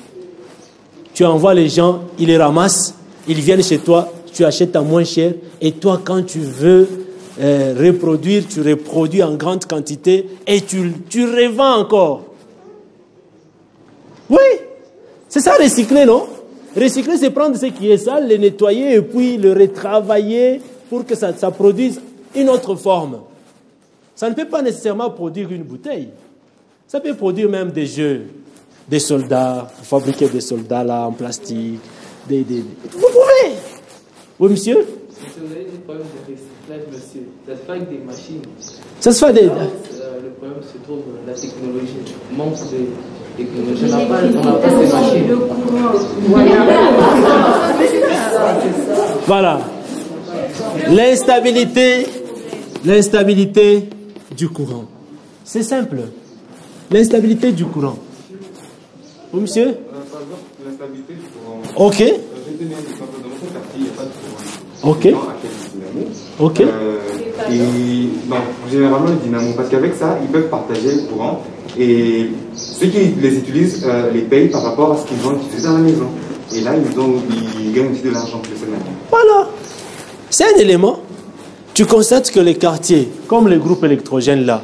Tu envoies les gens, ils les ramassent, ils viennent chez toi, tu achètes à moins cher, et toi, quand tu veux reproduire, tu reproduis en grande quantité et tu revends encore. Oui, c'est ça recycler, non? Recycler, c'est prendre ce qui est sale, le nettoyer et puis le retravailler pour que ça produise une autre forme. Ça ne peut pas nécessairement produire une bouteille. Ça peut produire même des jeux, des soldats, fabriquer des soldats là en plastique. Vous pouvez. Oui, monsieur? Vous avez des problèmes de recyclage, monsieur. Ça se fait avec des machines. Ça se fait des... Le problème se trouve dans la technologie. Manque de technologie. On n'a pas ces machines. Le courant. Voilà. L'instabilité du courant. C'est simple. L'instabilité du courant. Vous, monsieur? Par exemple, l'instabilité du courant. Ok. Je vais donner un exemple. Dans mon quartier, il n'y a pas de courant. Ok. Ok. Et donc, généralement, les dynamos, parce qu'avec ça, ils peuvent partager le courant. Et ceux qui les utilisent les payent par rapport à ce qu'ils vont utiliser dans la maison. Et là, ils gagnent aussi de l'argent pour le semaine. Voilà. C'est un élément. Tu constates que les quartiers, comme les groupes électrogènes là,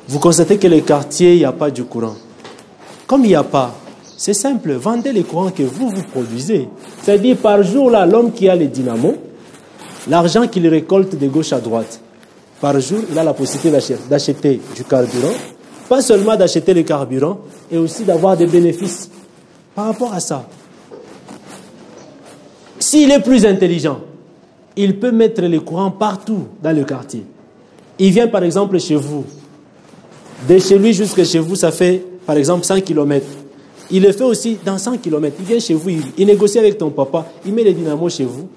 vous constatez que les quartiers, il n'y a pas du courant. Comme il n'y a pas, c'est simple, vendez les courants que vous produisez. C'est-à-dire par jour, là, l'homme qui a les dynamos, l'argent qu'il récolte de gauche à droite, par jour, il a la possibilité d'acheter du carburant, pas seulement d'acheter le carburant, et aussi d'avoir des bénéfices par rapport à ça. S'il est plus intelligent, il peut mettre les courants partout dans le quartier. Il vient par exemple chez vous. De chez lui jusqu'à chez vous, ça fait par exemple 100 km. Il le fait aussi dans 100 km. Il vient chez vous, il négocie avec ton papa, il met les dynamos chez vous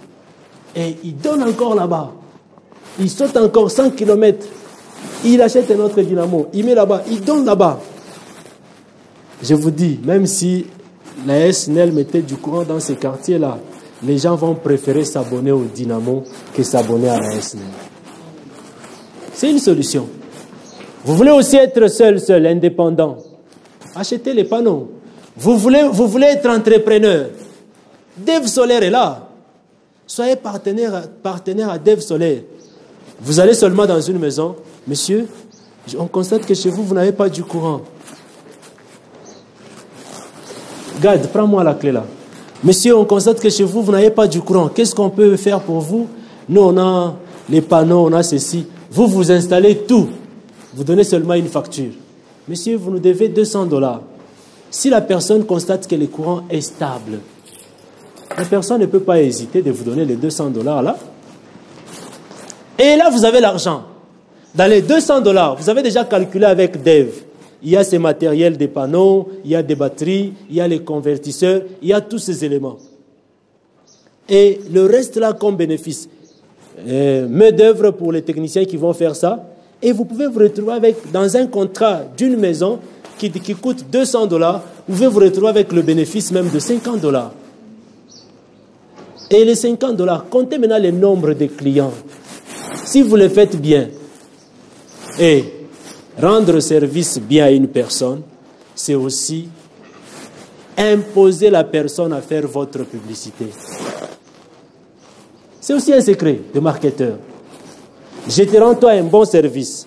et il donne encore là-bas. Il saute encore 100 km. Il achète un autre dynamo, il met là-bas, il donne là-bas. Je vous dis, même si la SNEL mettait du courant dans ces quartiers-là, les gens vont préférer s'abonner au dynamo que s'abonner à la SNEL. C'est une solution. Vous voulez aussi être seul, indépendant. Achetez les panneaux. Vous voulez être entrepreneur. Dev Solaire est là. Soyez partenaire à Dev Solaire. Vous allez seulement dans une maison. Monsieur, on constate que chez vous, vous n'avez pas du courant. Garde, prends-moi la clé là. Monsieur, on constate que chez vous, vous n'avez pas du courant. Qu'est-ce qu'on peut faire pour vous? Nous, on a les panneaux, on a ceci. Vous installez tout. Vous donnez seulement une facture. Monsieur, vous nous devez $200. Si la personne constate que le courant est stable, la personne ne peut pas hésiter de vous donner les $200 là. Et là, vous avez l'argent. Dans les $200, vous avez déjà calculé avec Dev. Il y a ces matériels des panneaux, il y a des batteries, il y a les convertisseurs, il y a tous ces éléments. Et le reste là comme bénéfice. Main d'œuvre pour les techniciens qui vont faire ça. Et vous pouvez vous retrouver dans un contrat d'une maison qui coûte $200. Vous pouvez vous retrouver avec le bénéfice même de $50. Et les $50, comptez maintenant le nombre de clients. Si vous le faites bien, et rendre service bien à une personne, c'est aussi imposer la personne à faire votre publicité. C'est aussi un secret de marketeur. Je te rends toi un bon service.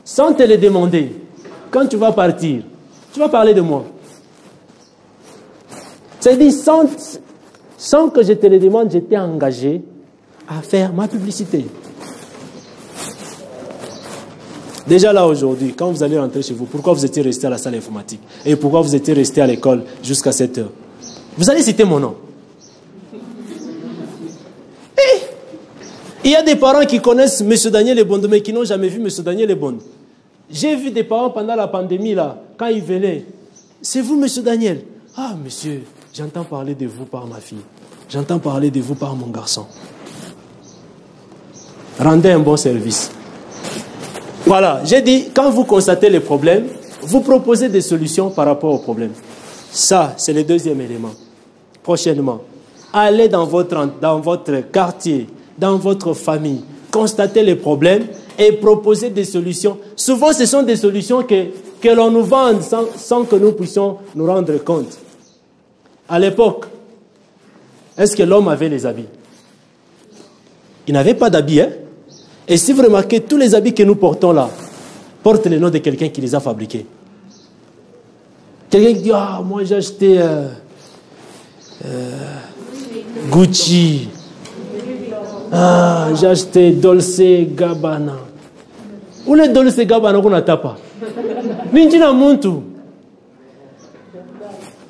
Sans te le demander, quand tu vas partir, tu vas parler de moi. C'est-à-dire, sans que je te le demande, je t'ai engagé à faire ma publicité. Déjà là aujourd'hui, quand vous allez rentrer chez vous, pourquoi vous étiez resté à la salle informatique? Et pourquoi vous étiez resté à l'école jusqu'à 7 heures? Vous allez citer mon nom. Il y a des parents qui connaissent M. Daniel Ebonde, mais qui n'ont jamais vu M. Daniel Ebonde. J'ai vu des parents pendant la pandémie, là, quand ils venaient. C'est vous, M. Daniel? Ah, monsieur, j'entends parler de vous par ma fille. J'entends parler de vous par mon garçon. Rendez un bon service. Voilà, j'ai dit, quand vous constatez les problèmes, vous proposez des solutions par rapport aux problèmes. Ça, c'est le deuxième élément. Prochainement, allez dans votre quartier, dans votre famille, constatez les problèmes et proposez des solutions. Souvent, ce sont des solutions que l'on nous vende sans que nous puissions nous rendre compte. À l'époque, est-ce que l'homme avait les habits? Il n'avait pas d'habits, hein? Et si vous remarquez, tous les habits que nous portons là, portent le nom de quelqu'un qui les a fabriqués. Quelqu'un qui dit, ah, moi j'ai acheté Gucci. Ah, j'ai acheté Dolce Gabbana. Où est Dolce Gabbana qu'on n'a pas? Ninjina Muntu.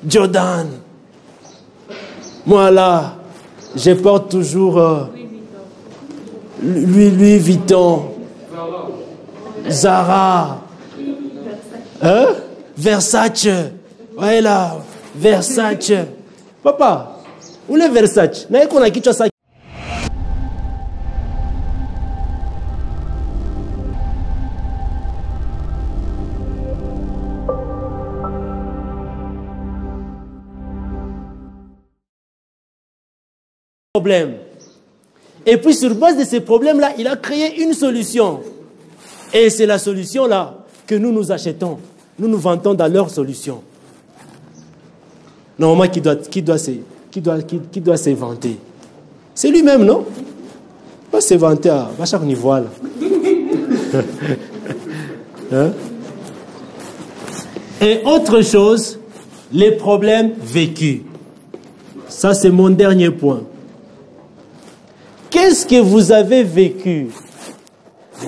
Jordan. Moi là, Je porte toujours Louis Vuitton, Zara, hein? Versace. Voilà, Versace. Papa, où est Versace? N'a qu'on a qui ça? Problème. Et puis sur base de ces problèmes-là, il a créé une solution. Et c'est la solution-là que nous achetons. Nous nous vantons dans leur solution. Normalement, qui doit s'inventer? C'est lui-même, non? Pas s'inventer à chaque niveau. Là. Hein? Et autre chose, les problèmes vécus. Ça, c'est mon dernier point. Qu'est-ce que vous avez vécu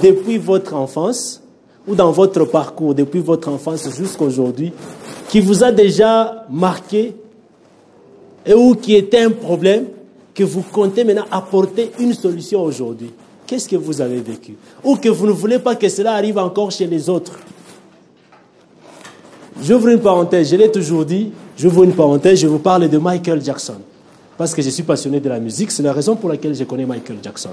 depuis votre enfance ou dans votre parcours, depuis votre enfance jusqu'à aujourd'hui, qui vous a déjà marqué et ou qui était un problème que vous comptez maintenant apporter une solution aujourd'hui? Qu'est-ce que vous avez vécu? Ou que vous ne voulez pas que cela arrive encore chez les autres? J'ouvre une parenthèse, je l'ai toujours dit, j'ouvre une parenthèse, je vous parle de Michael Jackson. Parce que je suis passionné de la musique, c'est la raison pour laquelle je connais Michael Jackson.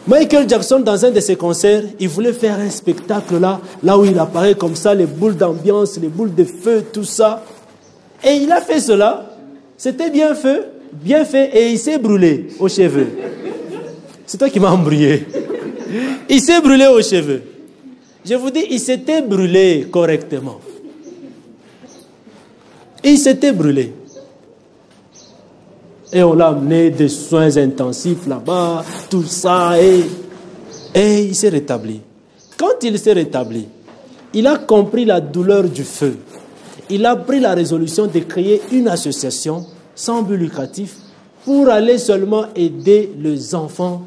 Michael Jackson, dans un de ses concerts, il voulait faire un spectacle là où il apparaît comme ça, les boules d'ambiance, les boules de feu, tout ça. Et il a fait cela, c'était bien fait, et il s'est brûlé aux cheveux. C'est toi qui m'as embrouillé. Il s'est brûlé aux cheveux. Je vous dis, il s'était brûlé correctement. Il s'était brûlé. Et on l'a amené des soins intensifs là-bas, tout ça, et il s'est rétabli. Quand il s'est rétabli, il a compris la douleur du feu. Il a pris la résolution de créer une association sans but lucratif pour aller seulement aider les enfants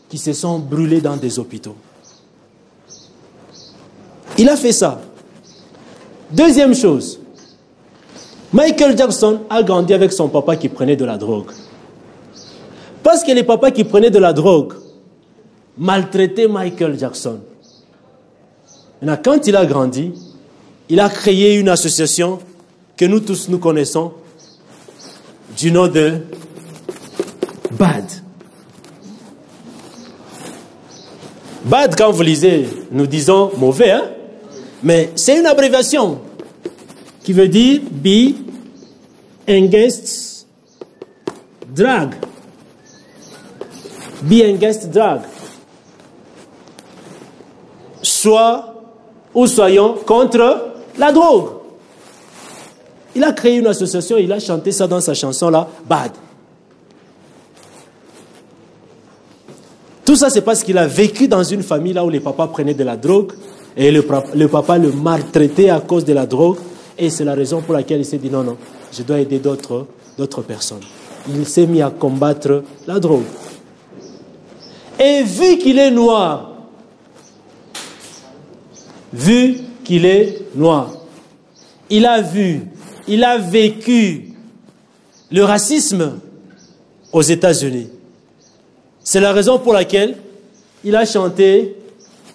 qui se sont brûlés dans des hôpitaux. Il a fait ça. Deuxième chose, Michael Jackson a grandi avec son papa qui prenait de la drogue. Parce que les papas qui prenaient de la drogue maltraitaient Michael Jackson. Maintenant, quand il a grandi, il a créé une association que nous tous nous connaissons du nom de BAD. BAD, quand vous lisez, nous disons mauvais, hein? Mais c'est une abréviation qui veut dire Be Against Drug. Be Against Drug. Soyons contre la drogue. Il a créé une association, il a chanté ça dans sa chanson là, Bad. Tout ça, c'est parce qu'il a vécu dans une famille là où les papas prenaient de la drogue et le papa le maltraitait à cause de la drogue. Et c'est la raison pour laquelle il s'est dit non, je dois aider d'autres personnes. Il s'est mis à combattre la drogue. Et vu qu'il est noir, il a vécu le racisme aux États-Unis. C'est la raison pour laquelle il a chanté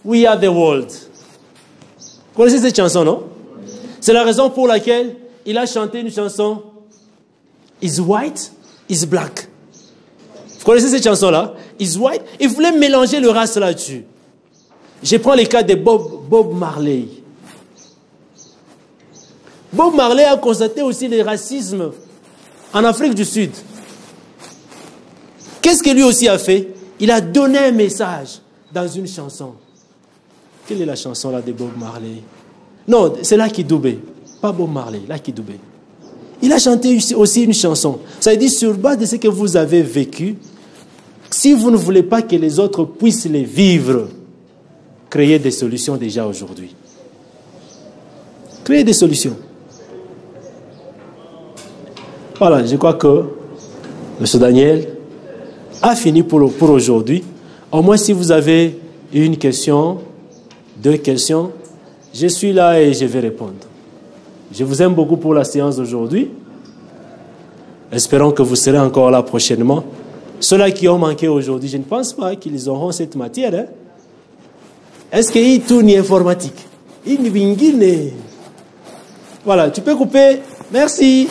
We Are the World. Vous connaissez cette chanson, non? C'est la raison pour laquelle il a chanté une chanson Is white, is black. Vous connaissez cette chanson-là? Is white. Il voulait mélanger le race là-dessus. Je prends le cas de Bob Marley. Bob Marley a constaté aussi le racisme en Afrique du Sud. Qu'est-ce que lui aussi a fait? Il a donné un message dans une chanson. Quelle est la chanson là de Bob Marley? Non, c'est Lucky Dube. Pas Bob Marley, Lucky Dube. Il a chanté aussi une chanson. Ça veut dire, sur base de ce que vous avez vécu, si vous ne voulez pas que les autres puissent les vivre, créez des solutions déjà aujourd'hui. Créez des solutions. Voilà, je crois que M. Daniel a fini pour aujourd'hui. Au moins, si vous avez une question, 2 questions, je suis là et je vais répondre. Je vous aime beaucoup pour la séance d'aujourd'hui. Espérons que vous serez encore là prochainement. Ceux-là qui ont manqué aujourd'hui, je ne pense pas qu'ils auront cette matière. Hein? Est-ce qu'il tourne informatique? Voilà, tu peux couper. Merci.